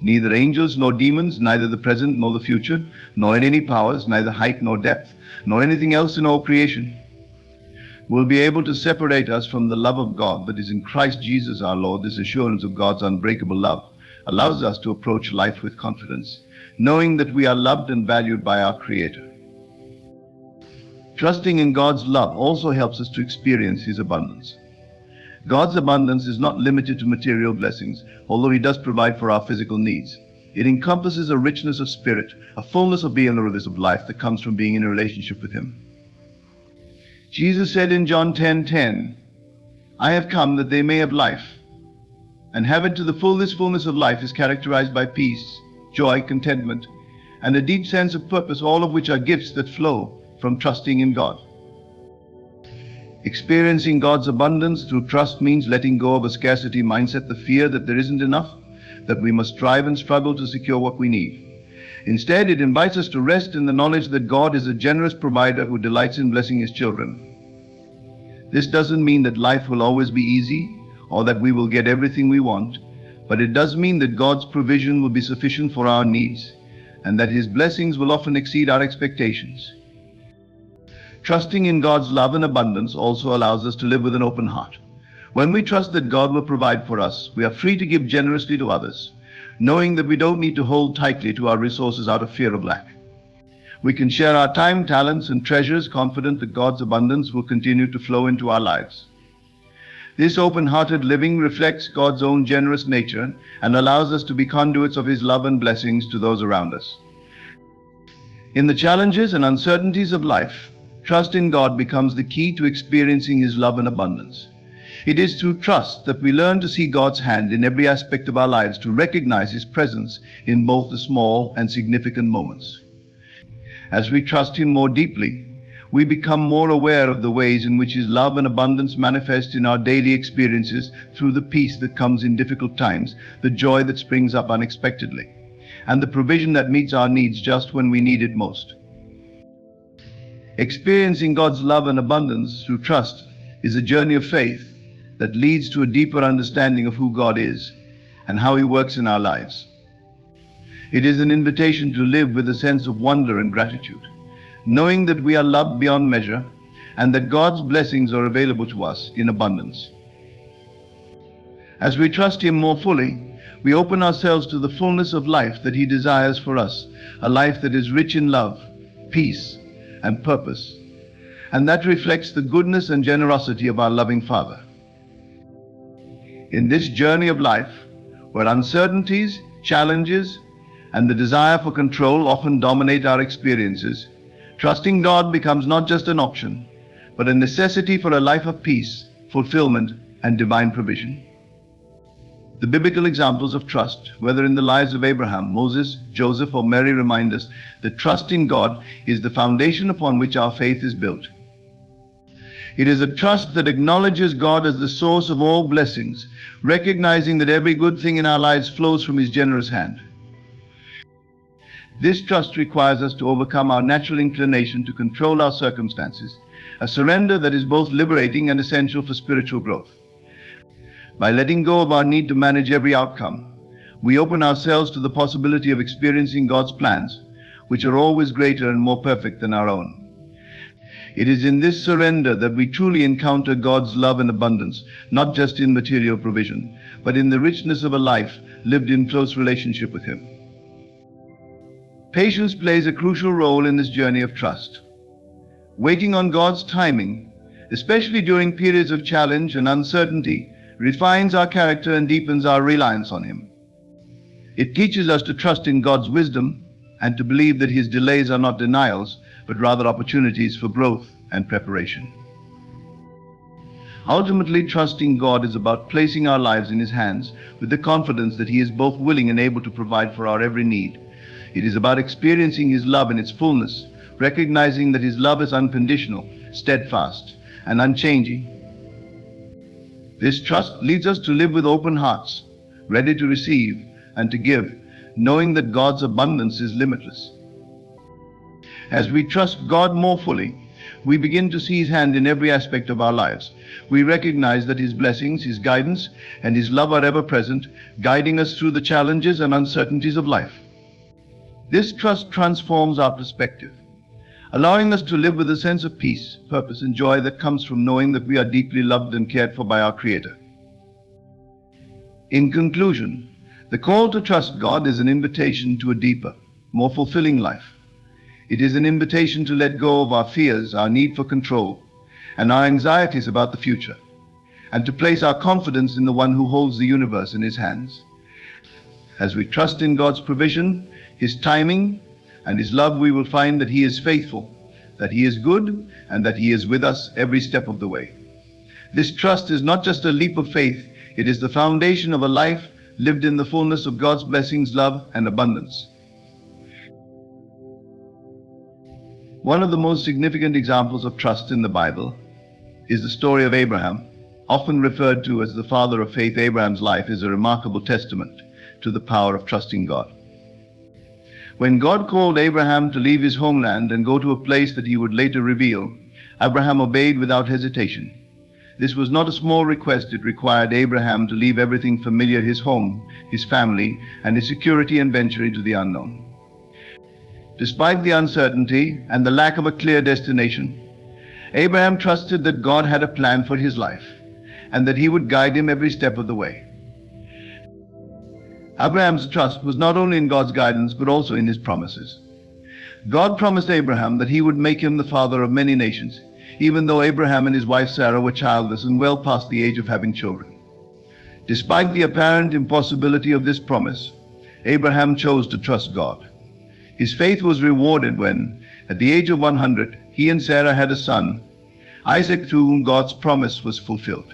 neither angels nor demons, neither the present nor the future, nor any powers, neither height nor depth, nor anything else in all creation, will be able to separate us from the love of God that is in Christ Jesus our Lord. This assurance of God's unbreakable love allows us to approach life with confidence, knowing that we are loved and valued by our Creator. Trusting in God's love also helps us to experience His abundance. God's abundance is not limited to material blessings, although He does provide for our physical needs. It encompasses a richness of spirit, a fullness of being of life that comes from being in a relationship with Him. Jesus said in John 10:10, I have come that they may have life, and have it to the full. This fullness of life is characterized by peace, joy, contentment, and a deep sense of purpose, all of which are gifts that flow from trusting in God. Experiencing God's abundance through trust means letting go of a scarcity mindset, the fear that there isn't enough, that we must strive and struggle to secure what we need. Instead, it invites us to rest in the knowledge that God is a generous provider who delights in blessing His children. This doesn't mean that life will always be easy or that we will get everything we want, but it does mean that God's provision will be sufficient for our needs and that His blessings will often exceed our expectations. Trusting in God's love and abundance also allows us to live with an open heart. When we trust that God will provide for us, we are free to give generously to others, knowing that we don't need to hold tightly to our resources out of fear of lack. We can share our time, talents, and treasures, confident that God's abundance will continue to flow into our lives. This open-hearted living reflects God's own generous nature and allows us to be conduits of His love and blessings to those around us. In the challenges and uncertainties of life, trust in God becomes the key to experiencing His love and abundance. It is through trust that we learn to see God's hand in every aspect of our lives, to recognize His presence in both the small and significant moments. As we trust Him more deeply, we become more aware of the ways in which His love and abundance manifest in our daily experiences, through the peace that comes in difficult times, the joy that springs up unexpectedly, and the provision that meets our needs just when we need it most. Experiencing God's love and abundance through trust is a journey of faith that leads to a deeper understanding of who God is and how He works in our lives. It is an invitation to live with a sense of wonder and gratitude, knowing that we are loved beyond measure and that God's blessings are available to us in abundance. As we trust Him more fully, we open ourselves to the fullness of life that He desires for us, a life that is rich in love, peace, and purpose, and that reflects the goodness and generosity of our loving Father. In this journey of life, where uncertainties, challenges, and the desire for control often dominate our experiences, trusting God becomes not just an option, but a necessity for a life of peace, fulfillment, and divine provision. The biblical examples of trust, whether in the lives of Abraham, Moses, Joseph, or Mary, remind us that trust in God is the foundation upon which our faith is built. It is a trust that acknowledges God as the source of all blessings, recognizing that every good thing in our lives flows from His generous hand. This trust requires us to overcome our natural inclination to control our circumstances a surrender that is both liberating and essential for spiritual growth. By letting go of our need to manage every outcome, we open ourselves to the possibility of experiencing God's plans, which are always greater and more perfect than our own. It is in this surrender that we truly encounter God's love and abundance, not just in material provision, but in the richness of a life lived in close relationship with Him. Patience plays a crucial role in this journey of trust. Waiting on God's timing, especially during periods of challenge and uncertainty, refines our character and deepens our reliance on Him. It teaches us to trust in God's wisdom and to believe that His delays are not denials, but rather opportunities for growth and preparation. Ultimately, trusting God is about placing our lives in His hands with the confidence that He is both willing and able to provide for our every need. It is about experiencing His love in its fullness, recognizing that His love is unconditional, steadfast, and unchanging. This trust leads us to live with open hearts, ready to receive and to give, knowing that God's abundance is limitless. As we trust God more fully, we begin to see His hand in every aspect of our lives. We recognize that His blessings, His guidance, and His love are ever present, guiding us through the challenges and uncertainties of life. This trust transforms our perspective, allowing us to live with a sense of peace, purpose, and joy that comes from knowing that we are deeply loved and cared for by our Creator. In conclusion, the call to trust God is an invitation to a deeper, more fulfilling life. It is an invitation to let go of our fears, our need for control, and our anxieties about the future, and to place our confidence in the One who holds the universe in His hands. As we trust in God's provision, His timing, and His love, we will find that He is faithful, that He is good, and that He is with us every step of the way. This trust is not just a leap of faith, it is the foundation of a life lived in the fullness of God's blessings, love, and abundance. One of the most significant examples of trust in the Bible is the story of Abraham. Often referred to as the father of faith, Abraham's life is a remarkable testament to the power of trusting God. When God called Abraham to leave his homeland and go to a place that He would later reveal, Abraham obeyed without hesitation. This was not a small request. It required Abraham to leave everything familiar, his home, his family, and his security, and venture into the unknown. Despite the uncertainty and the lack of a clear destination, Abraham trusted that God had a plan for his life and that He would guide him every step of the way. Abraham's trust was not only in God's guidance but also in His promises. God promised Abraham that He would make him the father of many nations, even though Abraham and his wife Sarah were childless and well past the age of having children. Despite the apparent impossibility of this promise, Abraham chose to trust God. His faith was rewarded when, at the age of 100, he and Sarah had a son, Isaac, to whom God's promise was fulfilled.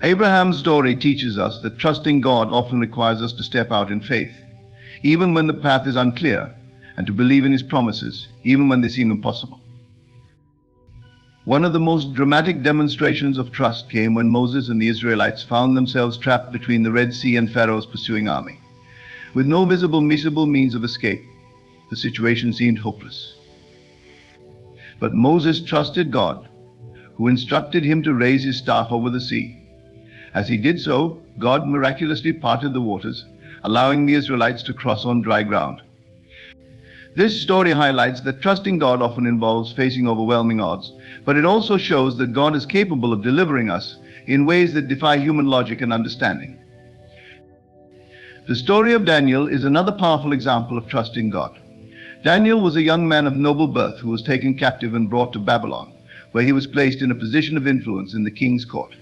Abraham's story teaches us that trusting God often requires us to step out in faith, even when the path is unclear, and to believe in His promises, even when they seem impossible. One of the most dramatic demonstrations of trust came when Moses and the Israelites found themselves trapped between the Red Sea and Pharaoh's pursuing army. With no visible means of escape, the situation seemed hopeless. But Moses trusted God, who instructed him to raise his staff over the sea. As he did so, God miraculously parted the waters, allowing the Israelites to cross on dry ground. This story highlights that trusting God often involves facing overwhelming odds, but it also shows that God is capable of delivering us in ways that defy human logic and understanding. The story of Daniel is another powerful example of trusting God. Daniel was a young man of noble birth who was taken captive and brought to Babylon, where he was placed in a position of influence in the king's court.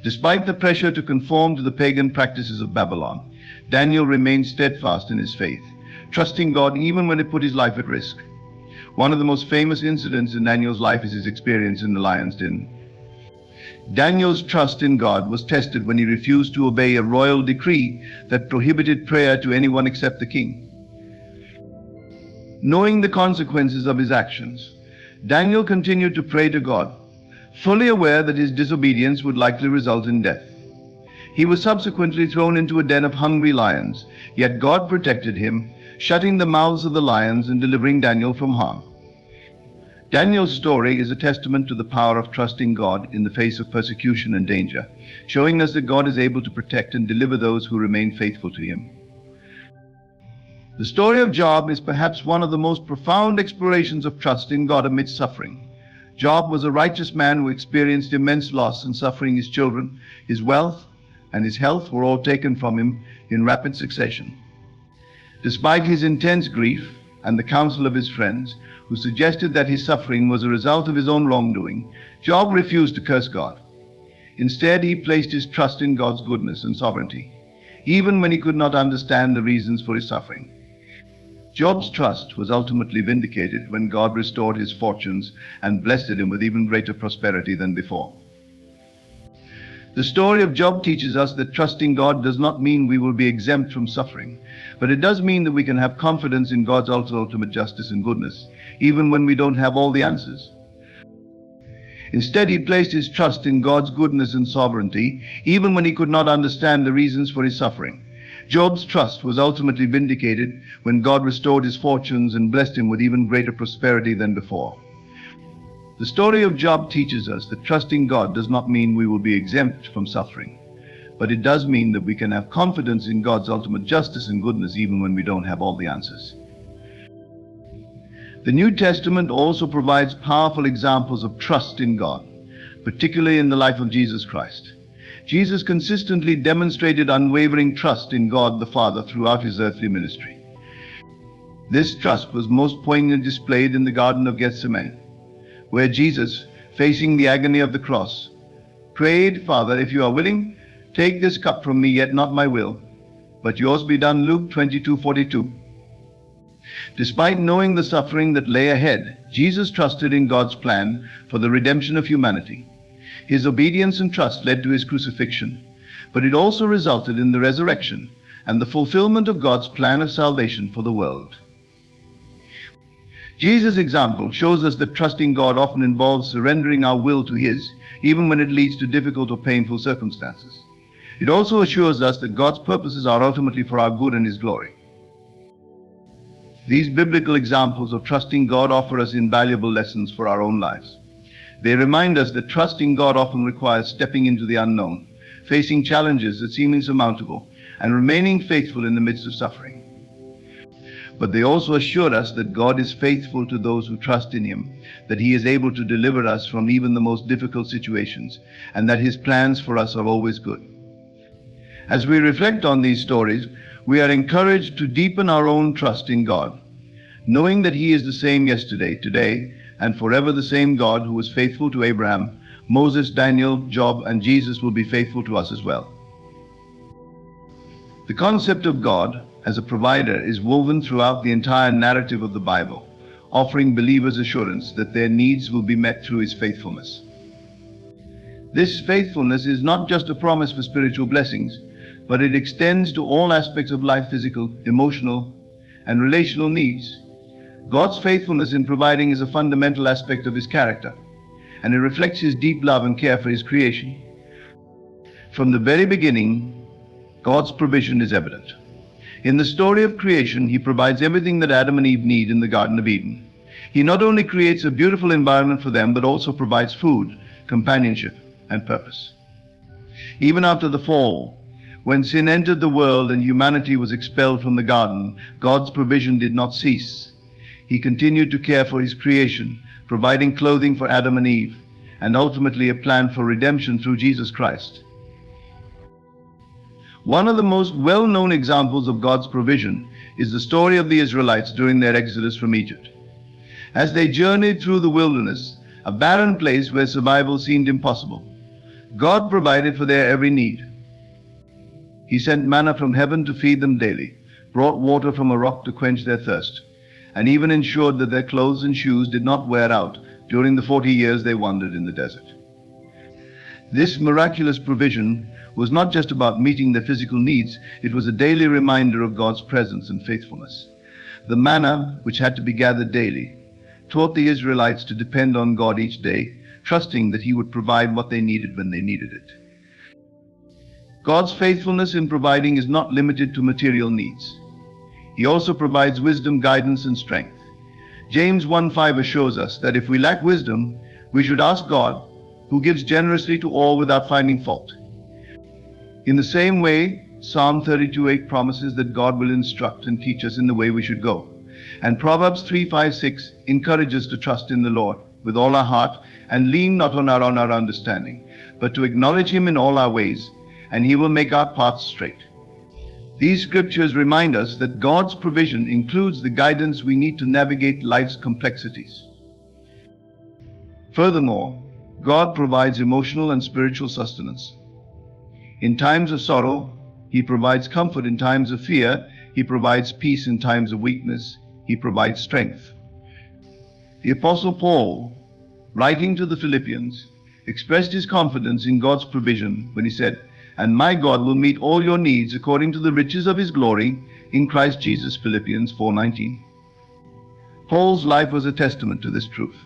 Despite the pressure to conform to the pagan practices of Babylon, Daniel remained steadfast in his faith, trusting God even when it put his life at risk. One of the most famous incidents in Daniel's life is his experience in the lion's den. Daniel's trust in God was tested when he refused to obey a royal decree that prohibited prayer to anyone except the king. Knowing the consequences of his actions, Daniel continued to pray to God, fully aware that his disobedience would likely result in death. He was subsequently thrown into a den of hungry lions, yet God protected him, shutting the mouths of the lions and delivering Daniel from harm. Daniel's story is a testament to the power of trusting God in the face of persecution and danger, showing us that God is able to protect and deliver those who remain faithful to Him. The story of Job is perhaps one of the most profound explorations of trust in God amidst suffering. Job was a righteous man who experienced immense loss and suffering. His children, his wealth, and his health were all taken from him in rapid succession. Despite his intense grief and the counsel of his friends, who suggested that his suffering was a result of his own wrongdoing, Job refused to curse God. Instead, he placed his trust in God's goodness and sovereignty, even when he could not understand the reasons for his suffering. Job's trust was ultimately vindicated when God restored his fortunes and blessed him with even greater prosperity than before. The story of Job teaches us that trusting God does not mean we will be exempt from suffering, but it does mean that we can have confidence in God's ultimate justice and goodness, even when we don't have all the answers. Instead, he placed his trust in God's goodness and sovereignty, even when he could not understand the reasons for his suffering. Job's trust was ultimately vindicated when God restored his fortunes and blessed him with even greater prosperity than before. The story of Job teaches us that trusting God does not mean we will be exempt from suffering, but it does mean that we can have confidence in God's ultimate justice and goodness even when we don't have all the answers. The New Testament also provides powerful examples of trust in God, particularly in the life of Jesus Christ. Jesus consistently demonstrated unwavering trust in God the Father throughout his earthly ministry. This trust was most poignantly displayed in the Garden of Gethsemane, where Jesus, facing the agony of the cross, prayed, "Father, if you are willing, take this cup from me, yet not my will, but yours be done." Luke 22:42. Despite knowing the suffering that lay ahead, Jesus trusted in God's plan for the redemption of humanity. His obedience and trust led to his crucifixion, but it also resulted in the resurrection and the fulfillment of God's plan of salvation for the world. Jesus' example shows us that trusting God often involves surrendering our will to His, even when it leads to difficult or painful circumstances. It also assures us that God's purposes are ultimately for our good and His glory. These biblical examples of trusting God offer us invaluable lessons for our own lives. They remind us that trusting God often requires stepping into the unknown, facing challenges that seem insurmountable, and remaining faithful in the midst of suffering. But they also assure us that God is faithful to those who trust in Him, that He is able to deliver us from even the most difficult situations, and that His plans for us are always good. As we reflect on these stories, we are encouraged to deepen our own trust in God, knowing that He is the same yesterday, today, and forever the same God who was faithful to Abraham, Moses, Daniel, Job, and Jesus will be faithful to us as well. The concept of God as a provider is woven throughout the entire narrative of the Bible, offering believers assurance that their needs will be met through His faithfulness. This faithfulness is not just a promise for spiritual blessings, but it extends to all aspects of life: physical, emotional, and relational needs. God's faithfulness in providing is a fundamental aspect of His character, and it reflects His deep love and care for His creation. From the very beginning, God's provision is evident. In the story of creation, He provides everything that Adam and Eve need in the Garden of Eden. He not only creates a beautiful environment for them, but also provides food, companionship, and purpose. Even after the fall, when sin entered the world and humanity was expelled from the garden, God's provision did not cease. He continued to care for His creation, providing clothing for Adam and Eve, and ultimately a plan for redemption through Jesus Christ. One of the most well-known examples of God's provision is the story of the Israelites during their exodus from Egypt. As they journeyed through the wilderness, a barren place where survival seemed impossible, God provided for their every need. He sent manna from heaven to feed them daily, brought water from a rock to quench their thirst, and even ensured that their clothes and shoes did not wear out during the 40 years they wandered in the desert. This miraculous provision was not just about meeting their physical needs, it was a daily reminder of God's presence and faithfulness. The manna, which had to be gathered daily, taught the Israelites to depend on God each day, trusting that He would provide what they needed when they needed it. God's faithfulness in providing is not limited to material needs. He also provides wisdom, guidance, and strength. James 1:5 assures us that if we lack wisdom, we should ask God, who gives generously to all without finding fault. In the same way, Psalm 32:8 promises that God will instruct and teach us in the way we should go. And Proverbs 3:5-6 encourages us to trust in the Lord with all our heart and lean not on our own understanding, but to acknowledge Him in all our ways, and He will make our paths straight. These scriptures remind us that God's provision includes the guidance we need to navigate life's complexities. Furthermore, God provides emotional and spiritual sustenance. In times of sorrow, He provides comfort. In times of fear, He provides peace. In times of weakness, He provides strength. The Apostle Paul, writing to the Philippians, expressed his confidence in God's provision when he said, "And my God will meet all your needs according to the riches of His glory in Christ Jesus," Philippians 4:19. Paul's life was a testament to this truth.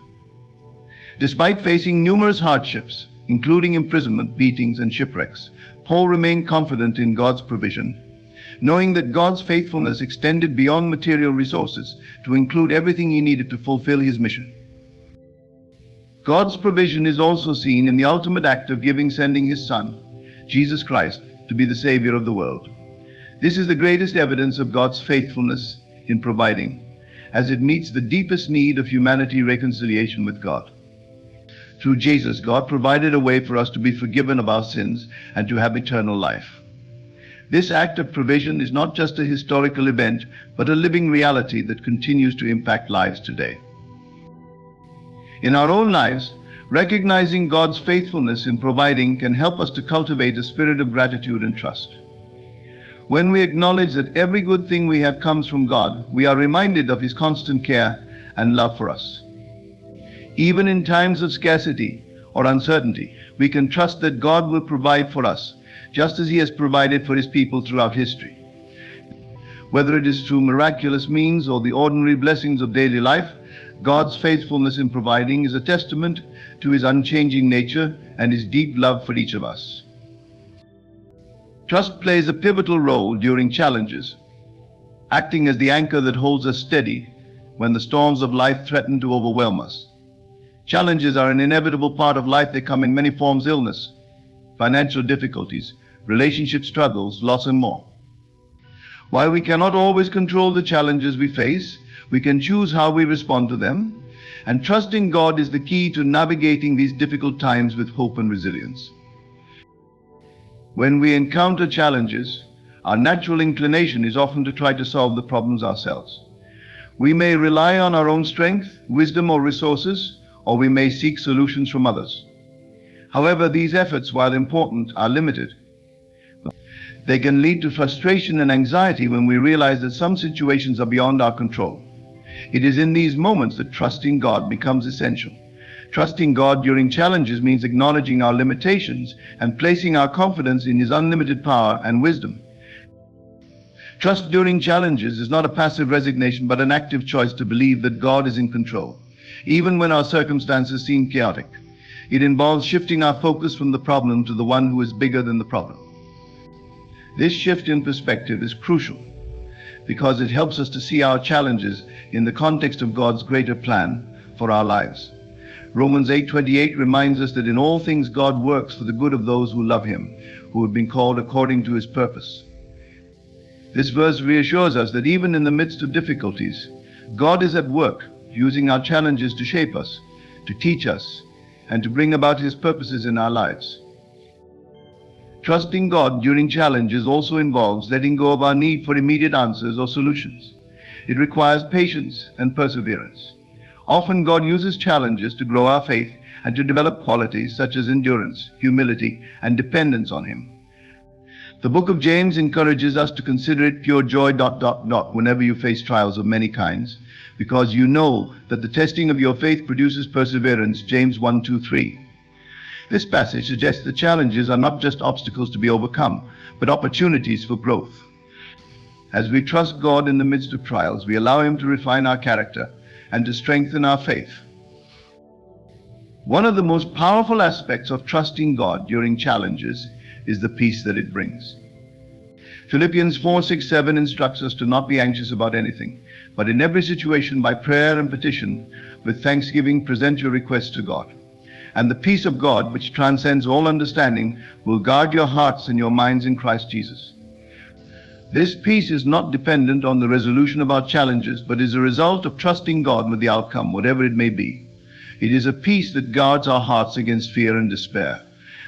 Despite facing numerous hardships, including imprisonment, beatings, and shipwrecks, Paul remained confident in God's provision, knowing that God's faithfulness extended beyond material resources to include everything he needed to fulfill his mission. God's provision is also seen in the ultimate act of sending His Son, Jesus Christ, to be the Savior of the world. This is the greatest evidence of God's faithfulness in providing, as it meets the deepest need of humanity: reconciliation with God. Through Jesus, God provided a way for us to be forgiven of our sins and to have eternal life. This act of provision is not just a historical event, but a living reality that continues to impact lives today. In our own lives, recognizing God's faithfulness in providing can help us to cultivate a spirit of gratitude and trust. When we acknowledge that every good thing we have comes from God, we are reminded of His constant care and love for us. Even in times of scarcity or uncertainty, we can trust that God will provide for us, just as He has provided for His people throughout history. Whether it is through miraculous means or the ordinary blessings of daily life, God's faithfulness in providing is a testament to His unchanging nature and His deep love for each of us. Trust plays a pivotal role during challenges, acting as the anchor that holds us steady when the storms of life threaten to overwhelm us. Challenges are an inevitable part of life. They come in many forms: illness, financial difficulties, relationship struggles, loss, and more. While we cannot always control the challenges we face, we can choose how we respond to them, and trusting God is the key to navigating these difficult times with hope and resilience. When we encounter challenges, our natural inclination is often to try to solve the problems ourselves. We may rely on our own strength, wisdom, or resources, or we may seek solutions from others. However, these efforts, while important, are limited. They can lead to frustration and anxiety when we realize that some situations are beyond our control. It is in these moments that trusting God becomes essential. Trusting God during challenges means acknowledging our limitations and placing our confidence in His unlimited power and wisdom. Trust during challenges is not a passive resignation, but an active choice to believe that God is in control, even when our circumstances seem chaotic. It involves shifting our focus from the problem to the one who is bigger than the problem. This shift in perspective is crucial because it helps us to see our challenges in the context of God's greater plan for our lives. Romans 8:28 reminds us that in all things God works for the good of those who love Him, who have been called according to His purpose. This verse reassures us that even in the midst of difficulties, God is at work, using our challenges to shape us, to teach us, and to bring about His purposes in our lives. Trusting God during challenges also involves letting go of our need for immediate answers or solutions. It requires patience and perseverance. Often God uses challenges to grow our faith and to develop qualities such as endurance, humility, and dependence on Him. The book of James encourages us to consider it pure joy ... whenever you face trials of many kinds, because you know that the testing of your faith produces perseverance, James 1:2-3. This passage suggests that challenges are not just obstacles to be overcome, but opportunities for growth. As we trust God in the midst of trials, we allow Him to refine our character and to strengthen our faith. One of the most powerful aspects of trusting God during challenges is the peace that it brings. Philippians 4:6-7 instructs us to not be anxious about anything, but in every situation by prayer and petition, with thanksgiving present your requests to God. And the peace of God, which transcends all understanding, will guard your hearts and your minds in Christ Jesus. This peace is not dependent on the resolution of our challenges, but is a result of trusting God with the outcome, whatever it may be. It is a peace that guards our hearts against fear and despair,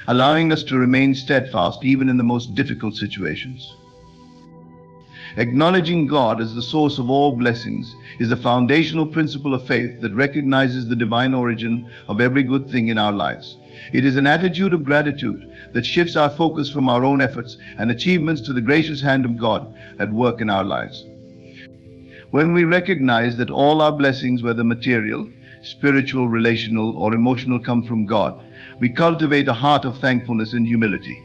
allowing us to remain steadfast even in the most difficult situations. Acknowledging God as the source of all blessings is the foundational principle of faith that recognizes the divine origin of every good thing in our lives. It is an attitude of gratitude that shifts our focus from our own efforts and achievements to the gracious hand of God at work in our lives. When we recognize that all our blessings, whether material, spiritual, relational, or emotional, come from God, we cultivate a heart of thankfulness and humility.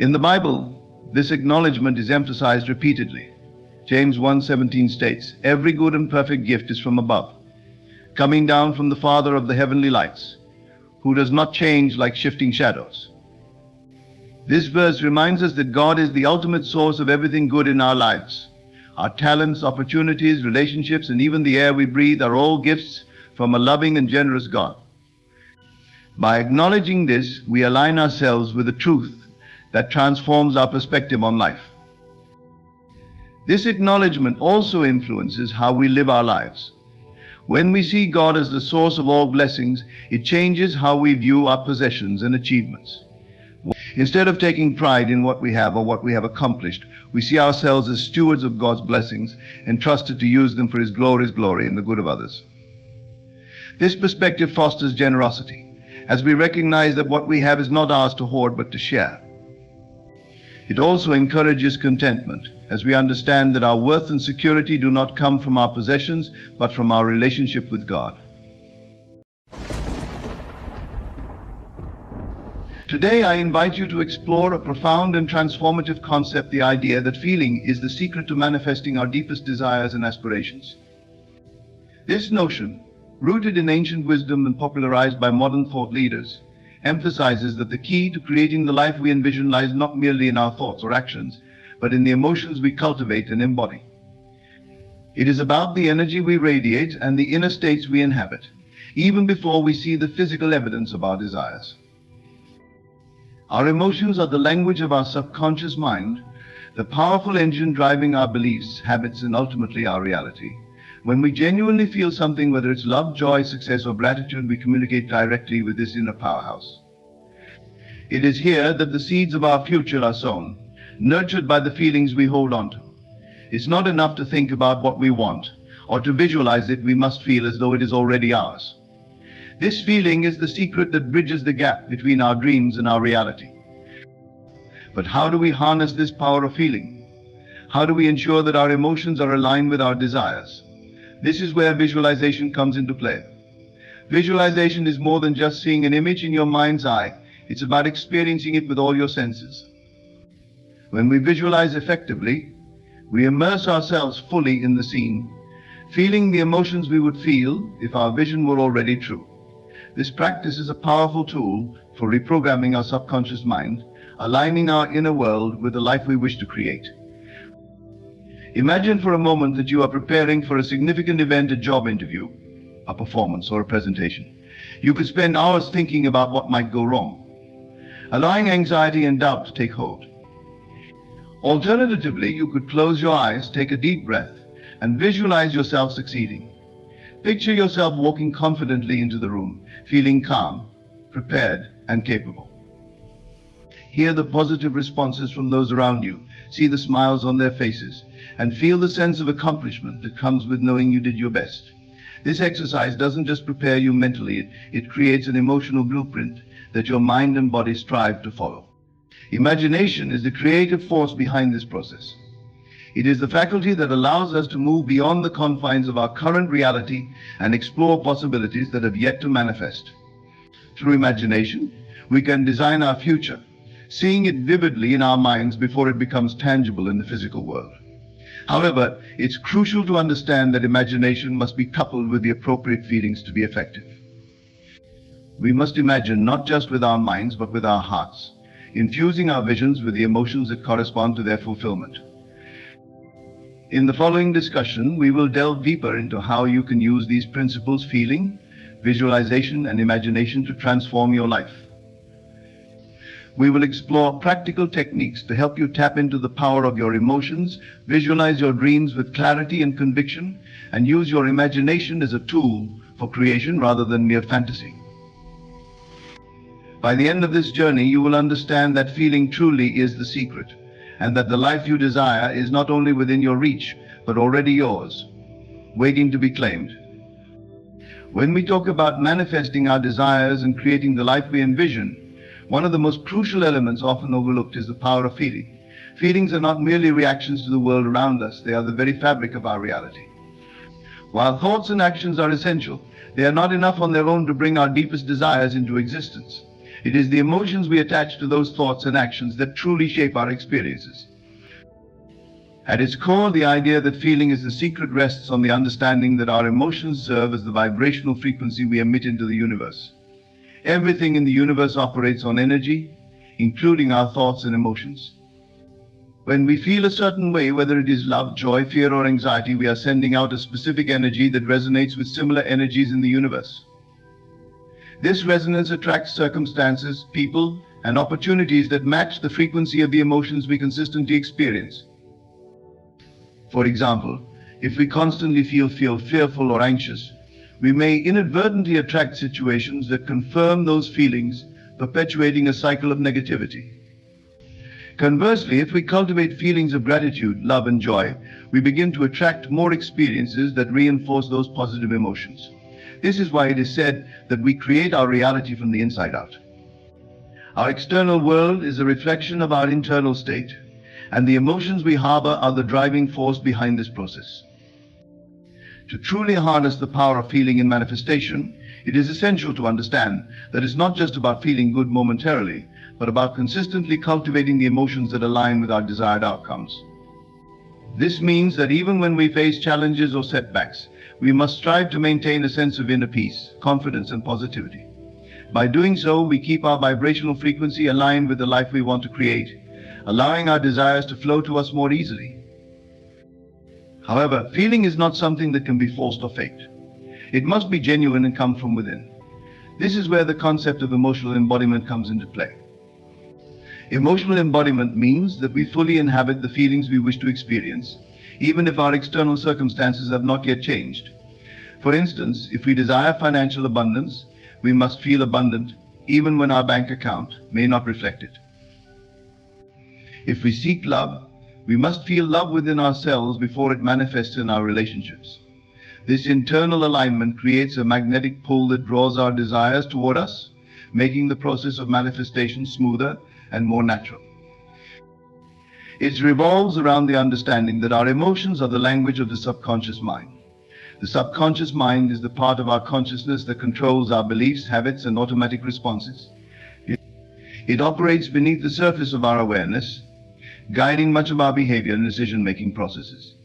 In the Bible, this acknowledgement is emphasized repeatedly. James 1:17 states, "Every good and perfect gift is from above, coming down from the Father of the heavenly lights, who does not change like shifting shadows." This verse reminds us that God is the ultimate source of everything good in our lives. Our talents, opportunities, relationships, and even the air we breathe are all gifts from a loving and generous God. By acknowledging this, we align ourselves with the truth that transforms our perspective on life. This acknowledgement also influences how we live our lives. When we see God as the source of all blessings, it changes how we view our possessions and achievements. Instead of taking pride in what we have or what we have accomplished, we see ourselves as stewards of God's blessings, entrusted to use them for His glory and the good of others. This perspective fosters generosity, as we recognize that what we have is not ours to hoard but to share. It also encourages contentment, as we understand that our worth and security do not come from our possessions, but from our relationship with God. Today, I invite you to explore a profound and transformative concept, the idea that feeling is the secret to manifesting our deepest desires and aspirations. This notion, rooted in ancient wisdom and popularized by modern thought leaders, emphasizes that the key to creating the life we envision lies not merely in our thoughts or actions, but in the emotions we cultivate and embody. It is about the energy we radiate and the inner states we inhabit, even before we see the physical evidence of our desires. Our emotions are the language of our subconscious mind, the powerful engine driving our beliefs, habits, and ultimately our reality. When we genuinely feel something, whether it's love, joy, success, or gratitude, we communicate directly with this inner powerhouse. It is here that the seeds of our future are sown, nurtured by the feelings we hold on to. It's not enough to think about what we want, or to visualize it. We must feel as though it is already ours. This feeling is the secret that bridges the gap between our dreams and our reality. But how do we harness this power of feeling? How do we ensure that our emotions are aligned with our desires? This is where visualization comes into play. Visualization is more than just seeing an image in your mind's eye. It's about experiencing it with all your senses. When we visualize effectively, we immerse ourselves fully in the scene, feeling the emotions we would feel if our vision were already true. This practice is a powerful tool for reprogramming our subconscious mind, aligning our inner world with the life we wish to create. Imagine for a moment that you are preparing for a significant event, a job interview, a performance, or a presentation. You could spend hours thinking about what might go wrong, allowing anxiety and doubt to take hold. Alternatively, you could close your eyes, take a deep breath, and visualize yourself succeeding. Picture yourself walking confidently into the room, feeling calm, prepared, and capable. Hear the positive responses from those around you, see the smiles on their faces, and feel the sense of accomplishment that comes with knowing you did your best. This exercise doesn't just prepare you mentally, it creates an emotional blueprint that your mind and body strive to follow. Imagination is the creative force behind this process. It is the faculty that allows us to move beyond the confines of our current reality and explore possibilities that have yet to manifest. Through imagination, we can design our future, seeing it vividly in our minds before it becomes tangible in the physical world. However, it's crucial to understand that imagination must be coupled with the appropriate feelings to be effective. We must imagine not just with our minds, but with our hearts, infusing our visions with the emotions that correspond to their fulfillment. In the following discussion, we will delve deeper into how you can use these principles, feeling, visualization, and imagination to transform your life. We will explore practical techniques to help you tap into the power of your emotions, visualize your dreams with clarity and conviction, and use your imagination as a tool for creation rather than mere fantasy. By the end of this journey, you will understand that feeling truly is the secret, and that the life you desire is not only within your reach, but already yours, waiting to be claimed. When we talk about manifesting our desires and creating the life we envision, one of the most crucial elements often overlooked is the power of feeling. Feelings are not merely reactions to the world around us, they are the very fabric of our reality. While thoughts and actions are essential, they are not enough on their own to bring our deepest desires into existence. It is the emotions we attach to those thoughts and actions that truly shape our experiences. At its core, the idea that feeling is the secret rests on the understanding that our emotions serve as the vibrational frequency we emit into the universe. Everything in the universe operates on energy, including our thoughts and emotions. When we feel a certain way, whether it is love, joy, fear, or anxiety, we are sending out a specific energy that resonates with similar energies in the universe. This resonance attracts circumstances, people, and opportunities that match the frequency of the emotions we consistently experience. For example, if we constantly feel fearful or anxious, we may inadvertently attract situations that confirm those feelings, perpetuating a cycle of negativity. Conversely, if we cultivate feelings of gratitude, love, and joy, we begin to attract more experiences that reinforce those positive emotions. This is why it is said that we create our reality from the inside out. Our external world is a reflection of our internal state, and the emotions we harbor are the driving force behind this process. To truly harness the power of feeling in manifestation, it is essential to understand that it's not just about feeling good momentarily, but about consistently cultivating the emotions that align with our desired outcomes. This means that even when we face challenges or setbacks, we must strive to maintain a sense of inner peace, confidence, and positivity. By doing so, we keep our vibrational frequency aligned with the life we want to create, allowing our desires to flow to us more easily. However, feeling is not something that can be forced or faked. It must be genuine and come from within. This is where the concept of emotional embodiment comes into play. Emotional embodiment means that we fully inhabit the feelings we wish to experience, even if our external circumstances have not yet changed. For instance, if we desire financial abundance, we must feel abundant, even when our bank account may not reflect it. If we seek love, we must feel love within ourselves before it manifests in our relationships. This internal alignment creates a magnetic pull that draws our desires toward us, making the process of manifestation smoother and more natural. It revolves around the understanding that our emotions are the language of the subconscious mind. The subconscious mind is the part of our consciousness that controls our beliefs, habits, and automatic responses. It operates beneath the surface of our awareness, guiding much of our behavior and decision-making processes.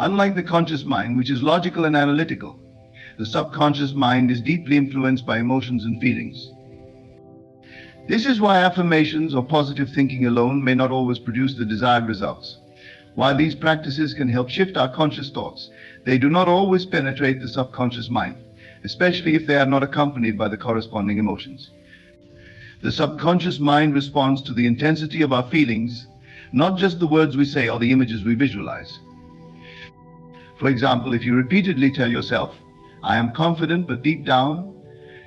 Unlike the conscious mind, which is logical and analytical, the subconscious mind is deeply influenced by emotions and feelings. This is why affirmations or positive thinking alone may not always produce the desired results. While these practices can help shift our conscious thoughts, they do not always penetrate the subconscious mind, especially if they are not accompanied by the corresponding emotions. The subconscious mind responds to the intensity of our feelings, not just the words we say or the images we visualize. For example, if you repeatedly tell yourself, "I am confident," but deep down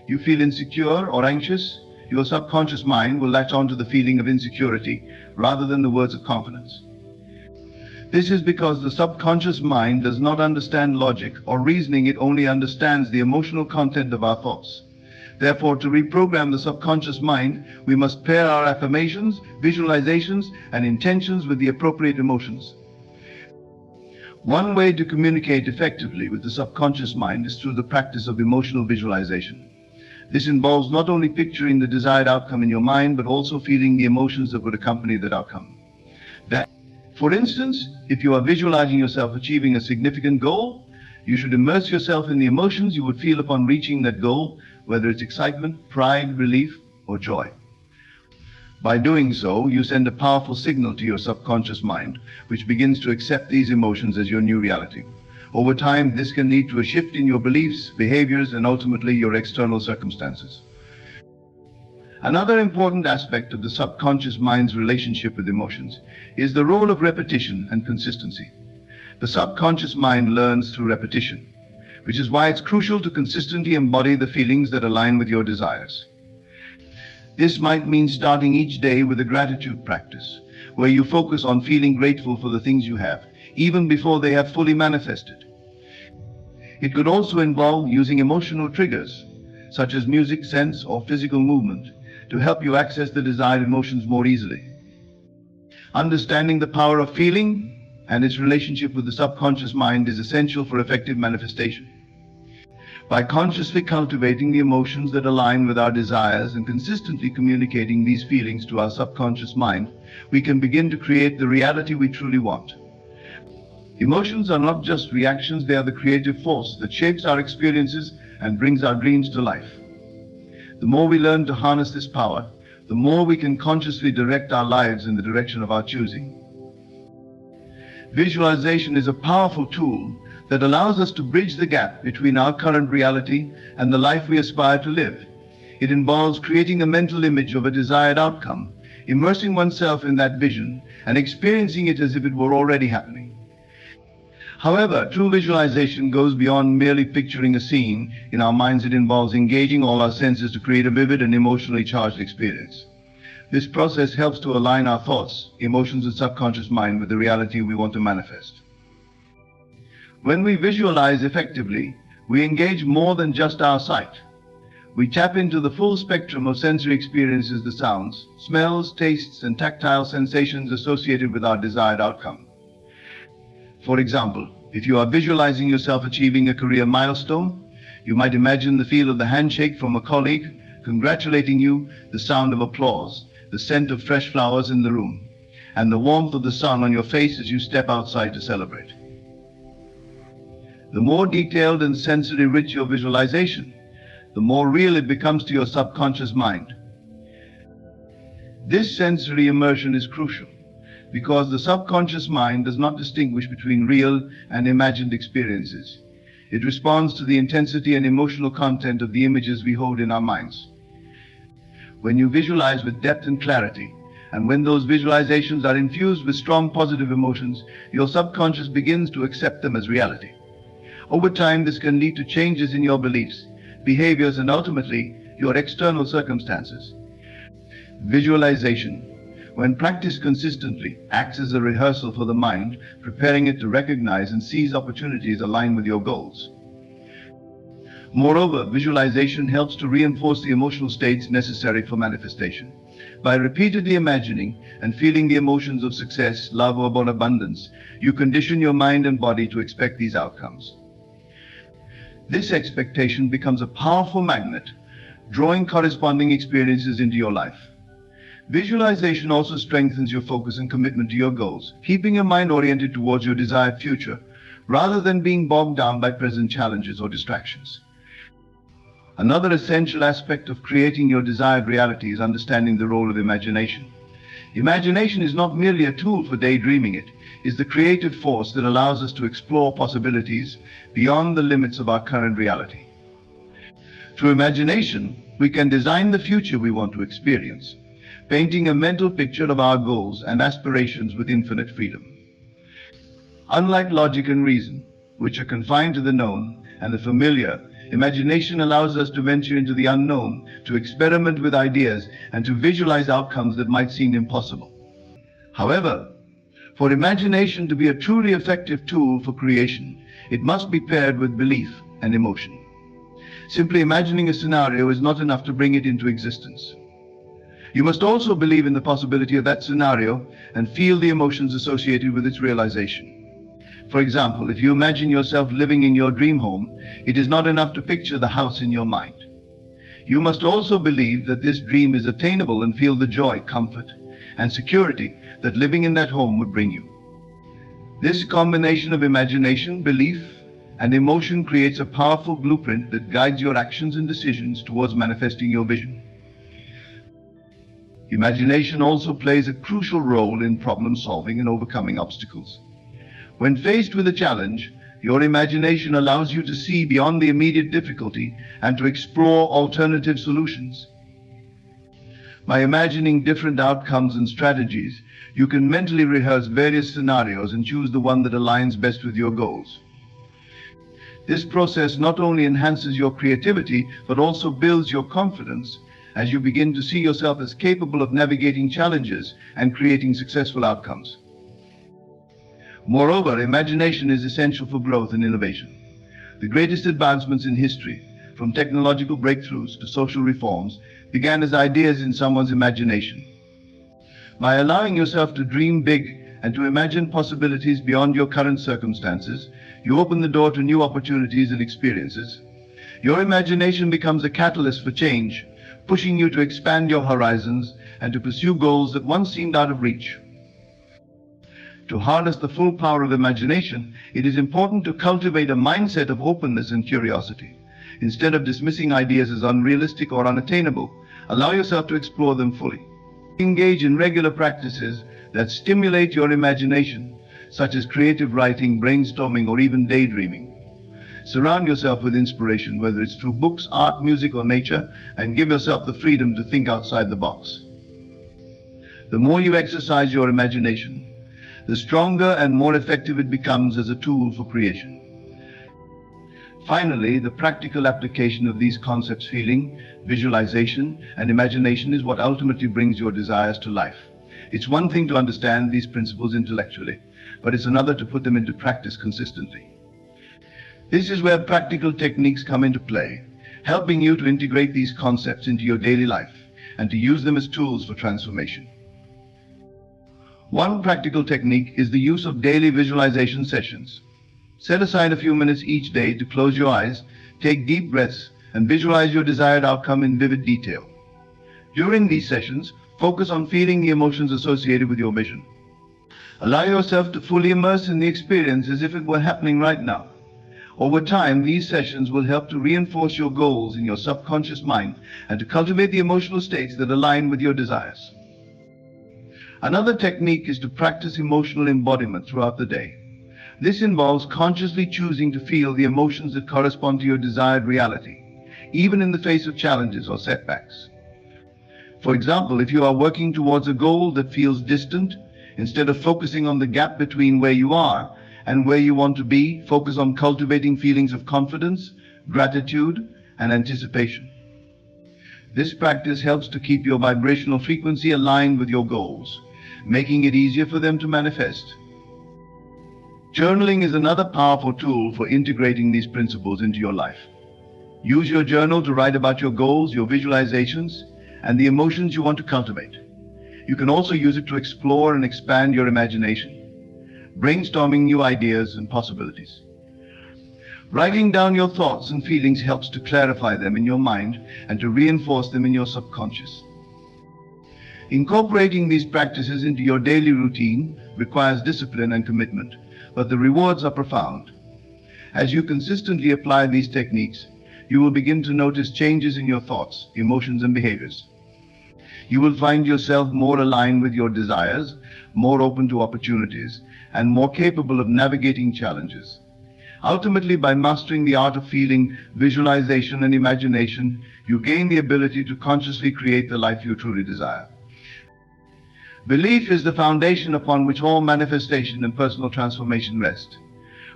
you feel insecure or anxious, your subconscious mind will latch on to the feeling of insecurity rather than the words of confidence. This is because the subconscious mind does not understand logic or reasoning, it only understands the emotional content of our thoughts. Therefore, to reprogram the subconscious mind, we must pair our affirmations, visualizations, and intentions with the appropriate emotions. One way to communicate effectively with the subconscious mind is through the practice of emotional visualization. This involves not only picturing the desired outcome in your mind, but also feeling the emotions that would accompany that outcome. For instance, if you are visualizing yourself achieving a significant goal, you should immerse yourself in the emotions you would feel upon reaching that goal, whether it's excitement, pride, relief, or joy. By doing so, you send a powerful signal to your subconscious mind, which begins to accept these emotions as your new reality. Over time, this can lead to a shift in your beliefs, behaviors, and ultimately your external circumstances. Another important aspect of the subconscious mind's relationship with emotions is the role of repetition and consistency. The subconscious mind learns through repetition, which is why it's crucial to consistently embody the feelings that align with your desires. This might mean starting each day with a gratitude practice, where you focus on feeling grateful for the things you have, even before they have fully manifested. It could also involve using emotional triggers, such as music, scents, or physical movement, to help you access the desired emotions more easily. Understanding the power of feeling and its relationship with the subconscious mind is essential for effective manifestation. By consciously cultivating the emotions that align with our desires and consistently communicating these feelings to our subconscious mind, we can begin to create the reality we truly want. Emotions are not just reactions, they are the creative force that shapes our experiences and brings our dreams to life. The more we learn to harness this power, the more we can consciously direct our lives in the direction of our choosing. Visualization is a powerful tool that allows us to bridge the gap between our current reality and the life we aspire to live. It involves creating a mental image of a desired outcome, immersing oneself in that vision, and experiencing it as if it were already happening. However, true visualization goes beyond merely picturing a scene in our minds. It involves engaging all our senses to create a vivid and emotionally charged experience. This process helps to align our thoughts, emotions, and subconscious mind with the reality we want to manifest. When we visualize effectively, we engage more than just our sight. We tap into the full spectrum of sensory experiences, the sounds, smells, tastes, and tactile sensations associated with our desired outcome. For example, if you are visualizing yourself achieving a career milestone, you might imagine the feel of the handshake from a colleague congratulating you, the sound of applause, the scent of fresh flowers in the room, and the warmth of the sun on your face as you step outside to celebrate. The more detailed and sensory rich your visualization, the more real it becomes to your subconscious mind. This sensory immersion is crucial because the subconscious mind does not distinguish between real and imagined experiences. It responds to the intensity and emotional content of the images we hold in our minds. When you visualize with depth and clarity, and when those visualizations are infused with strong positive emotions, your subconscious begins to accept them as reality. Over time, this can lead to changes in your beliefs, behaviors, and ultimately, your external circumstances. Visualization, when practiced consistently, acts as a rehearsal for the mind, preparing it to recognize and seize opportunities aligned with your goals. Moreover, visualization helps to reinforce the emotional states necessary for manifestation. By repeatedly imagining and feeling the emotions of success, love, or abundance, you condition your mind and body to expect these outcomes. This expectation becomes a powerful magnet, drawing corresponding experiences into your life. Visualization also strengthens your focus and commitment to your goals, keeping your mind oriented towards your desired future, rather than being bogged down by present challenges or distractions. Another essential aspect of creating your desired reality is understanding the role of imagination. Imagination is not merely a tool for daydreaming, it is the creative force that allows us to explore possibilities beyond the limits of our current reality. Through imagination, we can design the future we want to experience, painting a mental picture of our goals and aspirations with infinite freedom. Unlike logic and reason, which are confined to the known and the familiar, imagination allows us to venture into the unknown, to experiment with ideas, and to visualize outcomes that might seem impossible. However, for imagination to be a truly effective tool for creation, it must be paired with belief and emotion. Simply imagining a scenario is not enough to bring it into existence. You must also believe in the possibility of that scenario and feel the emotions associated with its realization. For example, if you imagine yourself living in your dream home, it is not enough to picture the house in your mind. You must also believe that this dream is attainable and feel the joy, comfort, and security that living in that home would bring you. This combination of imagination, belief, and emotion creates a powerful blueprint that guides your actions and decisions towards manifesting your vision. Imagination also plays a crucial role in problem solving and overcoming obstacles. When faced with a challenge, your imagination allows you to see beyond the immediate difficulty and to explore alternative solutions. By imagining different outcomes and strategies, you can mentally rehearse various scenarios and choose the one that aligns best with your goals. This process not only enhances your creativity, but also builds your confidence as you begin to see yourself as capable of navigating challenges and creating successful outcomes. Moreover, imagination is essential for growth and innovation. The greatest advancements in history, from technological breakthroughs to social reforms, began as ideas in someone's imagination. By allowing yourself to dream big and to imagine possibilities beyond your current circumstances, you open the door to new opportunities and experiences. Your imagination becomes a catalyst for change, pushing you to expand your horizons and to pursue goals that once seemed out of reach. To harness the full power of imagination, it is important to cultivate a mindset of openness and curiosity. Instead of dismissing ideas as unrealistic or unattainable, allow yourself to explore them fully. Engage in regular practices that stimulate your imagination, such as creative writing, brainstorming, or even daydreaming. Surround yourself with inspiration, whether it's through books, art, music, or nature, and give yourself the freedom to think outside the box. The more you exercise your imagination, the stronger and more effective it becomes as a tool for creation. Finally, the practical application of these concepts, feeling, visualization, and imagination, is what ultimately brings your desires to life. It's one thing to understand these principles intellectually, but it's another to put them into practice consistently. This is where practical techniques come into play, helping you to integrate these concepts into your daily life and to use them as tools for transformation. One practical technique is the use of daily visualization sessions. Set aside a few minutes each day to close your eyes, take deep breaths, and visualize your desired outcome in vivid detail. During these sessions, focus on feeling the emotions associated with your vision. Allow yourself to fully immerse in the experience as if it were happening right now. Over time, these sessions will help to reinforce your goals in your subconscious mind and to cultivate the emotional states that align with your desires. Another technique is to practice emotional embodiment throughout the day. This involves consciously choosing to feel the emotions that correspond to your desired reality, even in the face of challenges or setbacks. For example, if you are working towards a goal that feels distant, instead of focusing on the gap between where you are and where you want to be, focus on cultivating feelings of confidence, gratitude, and anticipation. This practice helps to keep your vibrational frequency aligned with your goals, making it easier for them to manifest. Journaling is another powerful tool for integrating these principles into your life. Use your journal to write about your goals, your visualizations, and the emotions you want to cultivate. You can also use it to explore and expand your imagination, brainstorming new ideas and possibilities. Writing down your thoughts and feelings helps to clarify them in your mind and to reinforce them in your subconscious. Incorporating these practices into your daily routine requires discipline and commitment, but the rewards are profound. As you consistently apply these techniques, you will begin to notice changes in your thoughts, emotions, and behaviors. You will find yourself more aligned with your desires, more open to opportunities, and more capable of navigating challenges. Ultimately, by mastering the art of feeling, visualization, and imagination, you gain the ability to consciously create the life you truly desire. Belief is the foundation upon which all manifestation and personal transformation rest.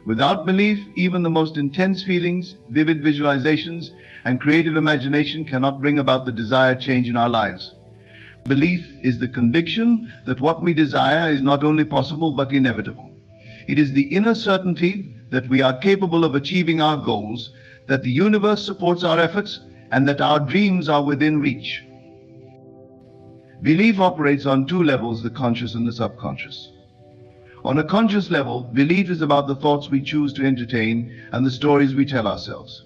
Without belief, even the most intense feelings, vivid visualizations, and creative imagination cannot bring about the desired change in our lives. Belief is the conviction that what we desire is not only possible but inevitable. It is the inner certainty that we are capable of achieving our goals, that the universe supports our efforts, and that our dreams are within reach. Belief operates on two levels, the conscious and the subconscious. On a conscious level, belief is about the thoughts we choose to entertain and the stories we tell ourselves.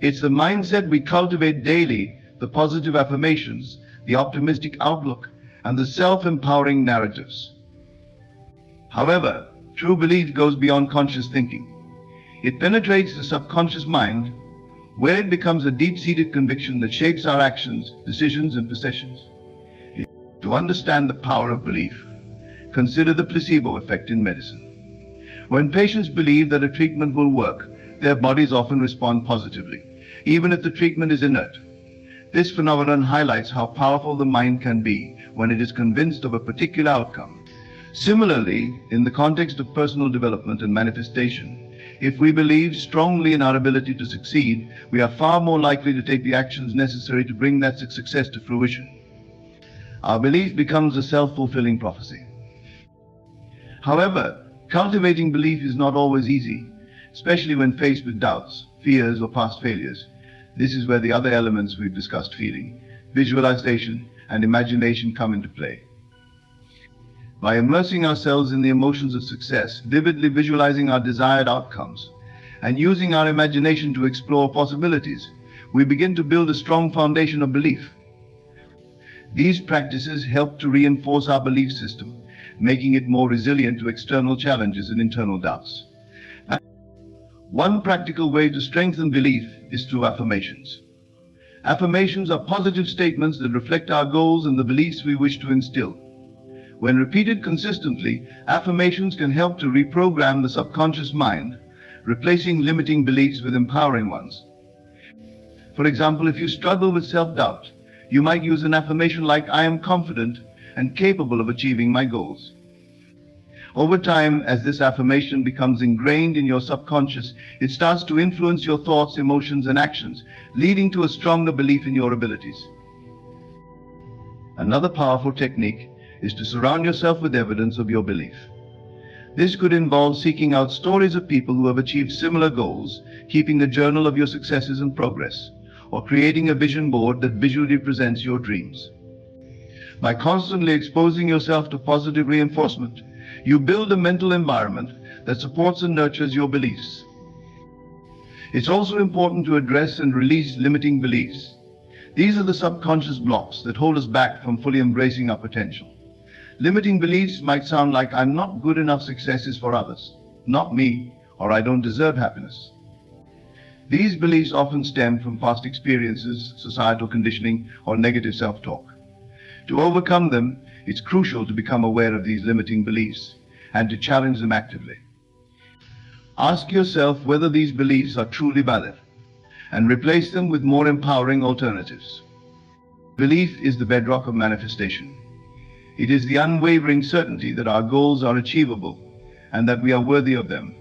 It's the mindset we cultivate daily, the positive affirmations, the optimistic outlook, and the self-empowering narratives. However, true belief goes beyond conscious thinking. It penetrates the subconscious mind, where it becomes a deep-seated conviction that shapes our actions, decisions, and perceptions. To understand the power of belief, consider the placebo effect in medicine. When patients believe that a treatment will work, their bodies often respond positively, even if the treatment is inert. This phenomenon highlights how powerful the mind can be when it is convinced of a particular outcome. Similarly, in the context of personal development and manifestation, if we believe strongly in our ability to succeed, we are far more likely to take the actions necessary to bring that success to fruition. Our belief becomes a self-fulfilling prophecy. However, cultivating belief is not always easy, especially when faced with doubts, fears, or past failures. This is where the other elements we've discussed, feeling, visualization, and imagination, come into play. By immersing ourselves in the emotions of success, vividly visualizing our desired outcomes, and using our imagination to explore possibilities, we begin to build a strong foundation of belief. These practices help to reinforce our belief system, making it more resilient to external challenges and internal doubts. One practical way to strengthen belief is through affirmations. Affirmations are positive statements that reflect our goals and the beliefs we wish to instill. When repeated consistently, affirmations can help to reprogram the subconscious mind, replacing limiting beliefs with empowering ones. For example, if you struggle with self-doubt, you might use an affirmation like, "I am confident and capable of achieving my goals." Over time, as this affirmation becomes ingrained in your subconscious, it starts to influence your thoughts, emotions, and actions, leading to a stronger belief in your abilities. Another powerful technique is to surround yourself with evidence of your belief. This could involve seeking out stories of people who have achieved similar goals, keeping a journal of your successes and progress, or creating a vision board that visually presents your dreams. By constantly exposing yourself to positive reinforcement, you build a mental environment that supports and nurtures your beliefs. It's also important to address and release limiting beliefs. These are the subconscious blocks that hold us back from fully embracing our potential. Limiting beliefs might sound like, "I'm not good enough, success is for others, not me," or "I don't deserve happiness." These beliefs often stem from past experiences, societal conditioning, or negative self-talk. To overcome them, it's crucial to become aware of these limiting beliefs and to challenge them actively. Ask yourself whether these beliefs are truly valid and replace them with more empowering alternatives. Belief is the bedrock of manifestation. It is the unwavering certainty that our goals are achievable and that we are worthy of them.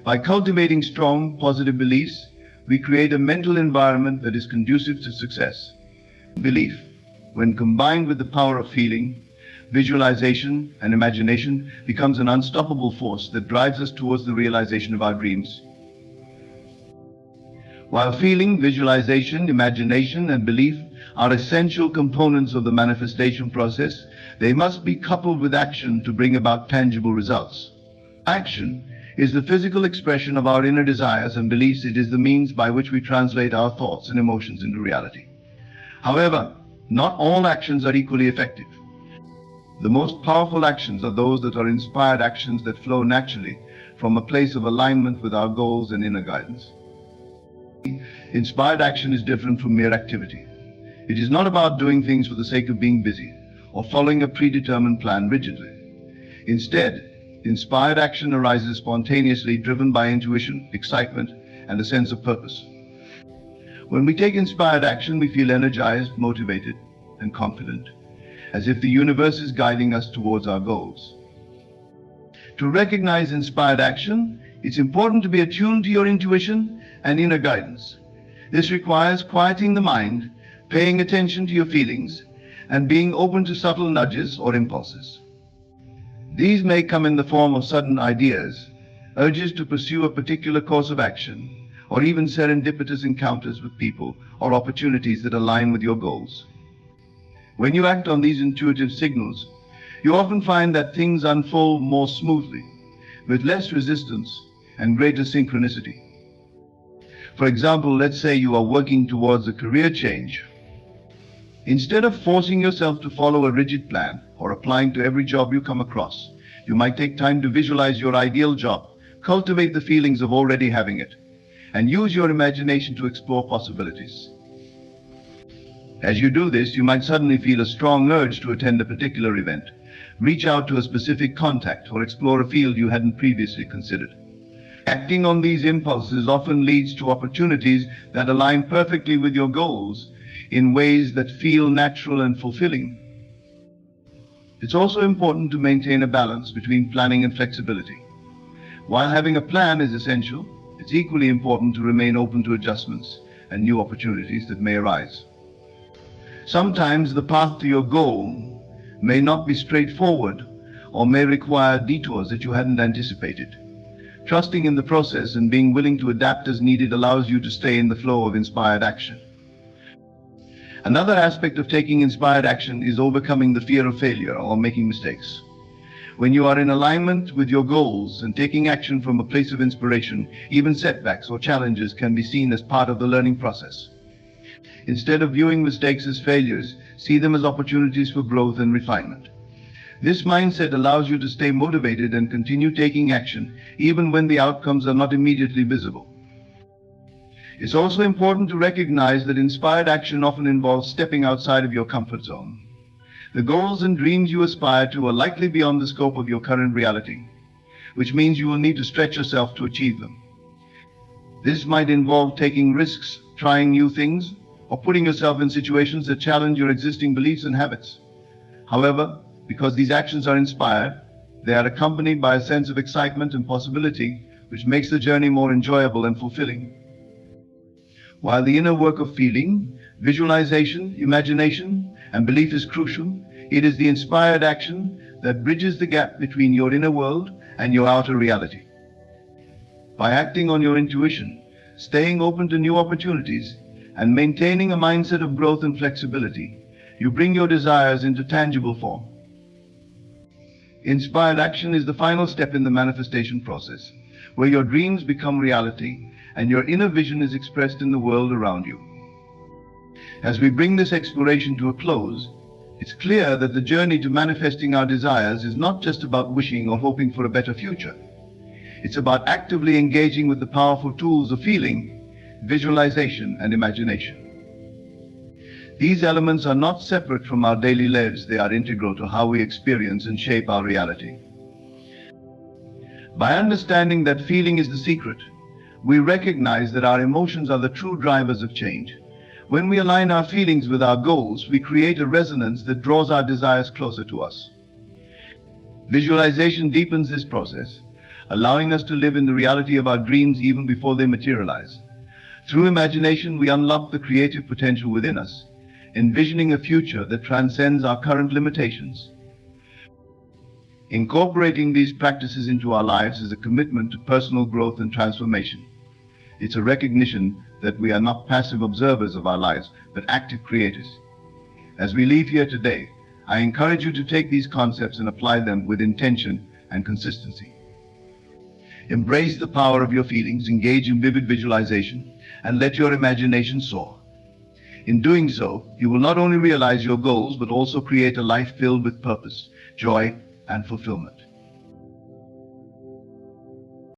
By cultivating strong, positive beliefs, we create a mental environment that is conducive to success. Belief, when combined with the power of feeling, visualization, and imagination, becomes an unstoppable force that drives us towards the realization of our dreams. While feeling, visualization, imagination, and belief are essential components of the manifestation process, they must be coupled with action to bring about tangible results. Action is the physical expression of our inner desires and beliefs. It is the means by which we translate our thoughts and emotions into reality. However, not all actions are equally effective. The most powerful actions are those that are inspired actions that flow naturally from a place of alignment with our goals and inner guidance. Inspired action is different from mere activity. It is not about doing things for the sake of being busy or following a predetermined plan rigidly. Instead, inspired action arises spontaneously, driven by intuition, excitement, and a sense of purpose. When we take inspired action, we feel energized, motivated, and confident, as if the universe is guiding us towards our goals. To recognize inspired action, it's important to be attuned to your intuition and inner guidance. This requires quieting the mind, paying attention to your feelings, and being open to subtle nudges or impulses. These may come in the form of sudden ideas, urges to pursue a particular course of action, or even serendipitous encounters with people or opportunities that align with your goals. When you act on these intuitive signals, you often find that things unfold more smoothly, with less resistance and greater synchronicity. For example, let's say you are working towards a career change. Instead of forcing yourself to follow a rigid plan or applying to every job you come across, you might take time to visualize your ideal job, cultivate the feelings of already having it, and use your imagination to explore possibilities. As you do this, you might suddenly feel a strong urge to attend a particular event, reach out to a specific contact, or explore a field you hadn't previously considered. Acting on these impulses often leads to opportunities that align perfectly with your goals in ways that feel natural and fulfilling. It's also important to maintain a balance between planning and flexibility. While having a plan is essential, it's equally important to remain open to adjustments and new opportunities that may arise. Sometimes the path to your goal may not be straightforward or may require detours that you hadn't anticipated. Trusting in the process and being willing to adapt as needed allows you to stay in the flow of inspired action. Another aspect of taking inspired action is overcoming the fear of failure or making mistakes. When you are in alignment with your goals and taking action from a place of inspiration, even setbacks or challenges can be seen as part of the learning process. Instead of viewing mistakes as failures, see them as opportunities for growth and refinement. This mindset allows you to stay motivated and continue taking action, even when the outcomes are not immediately visible. It's also important to recognize that inspired action often involves stepping outside of your comfort zone. The goals and dreams you aspire to are likely beyond the scope of your current reality, which means you will need to stretch yourself to achieve them. This might involve taking risks, trying new things, or putting yourself in situations that challenge your existing beliefs and habits. However, because these actions are inspired, they are accompanied by a sense of excitement and possibility, which makes the journey more enjoyable and fulfilling. While the inner work of feeling, visualization, imagination, and belief is crucial, it is the inspired action that bridges the gap between your inner world and your outer reality. By acting on your intuition, staying open to new opportunities, and maintaining a mindset of growth and flexibility, you bring your desires into tangible form. Inspired action is the final step in the manifestation process, where your dreams become reality and your inner vision is expressed in the world around you. As we bring this exploration to a close, it's clear that the journey to manifesting our desires is not just about wishing or hoping for a better future. It's about actively engaging with the powerful tools of feeling, visualization, and imagination. These elements are not separate from our daily lives, they are integral to how we experience and shape our reality. By understanding that feeling is the secret, we recognize that our emotions are the true drivers of change. When we align our feelings with our goals, we create a resonance that draws our desires closer to us. Visualization deepens this process, allowing us to live in the reality of our dreams even before they materialize. Through imagination, we unlock the creative potential within us, envisioning a future that transcends our current limitations. Incorporating these practices into our lives is a commitment to personal growth and transformation. It's a recognition that we are not passive observers of our lives, but active creators. As we leave here today, I encourage you to take these concepts and apply them with intention and consistency. Embrace the power of your feelings, engage in vivid visualization, and let your imagination soar. In doing so, you will not only realize your goals, but also create a life filled with purpose, joy, and fulfillment.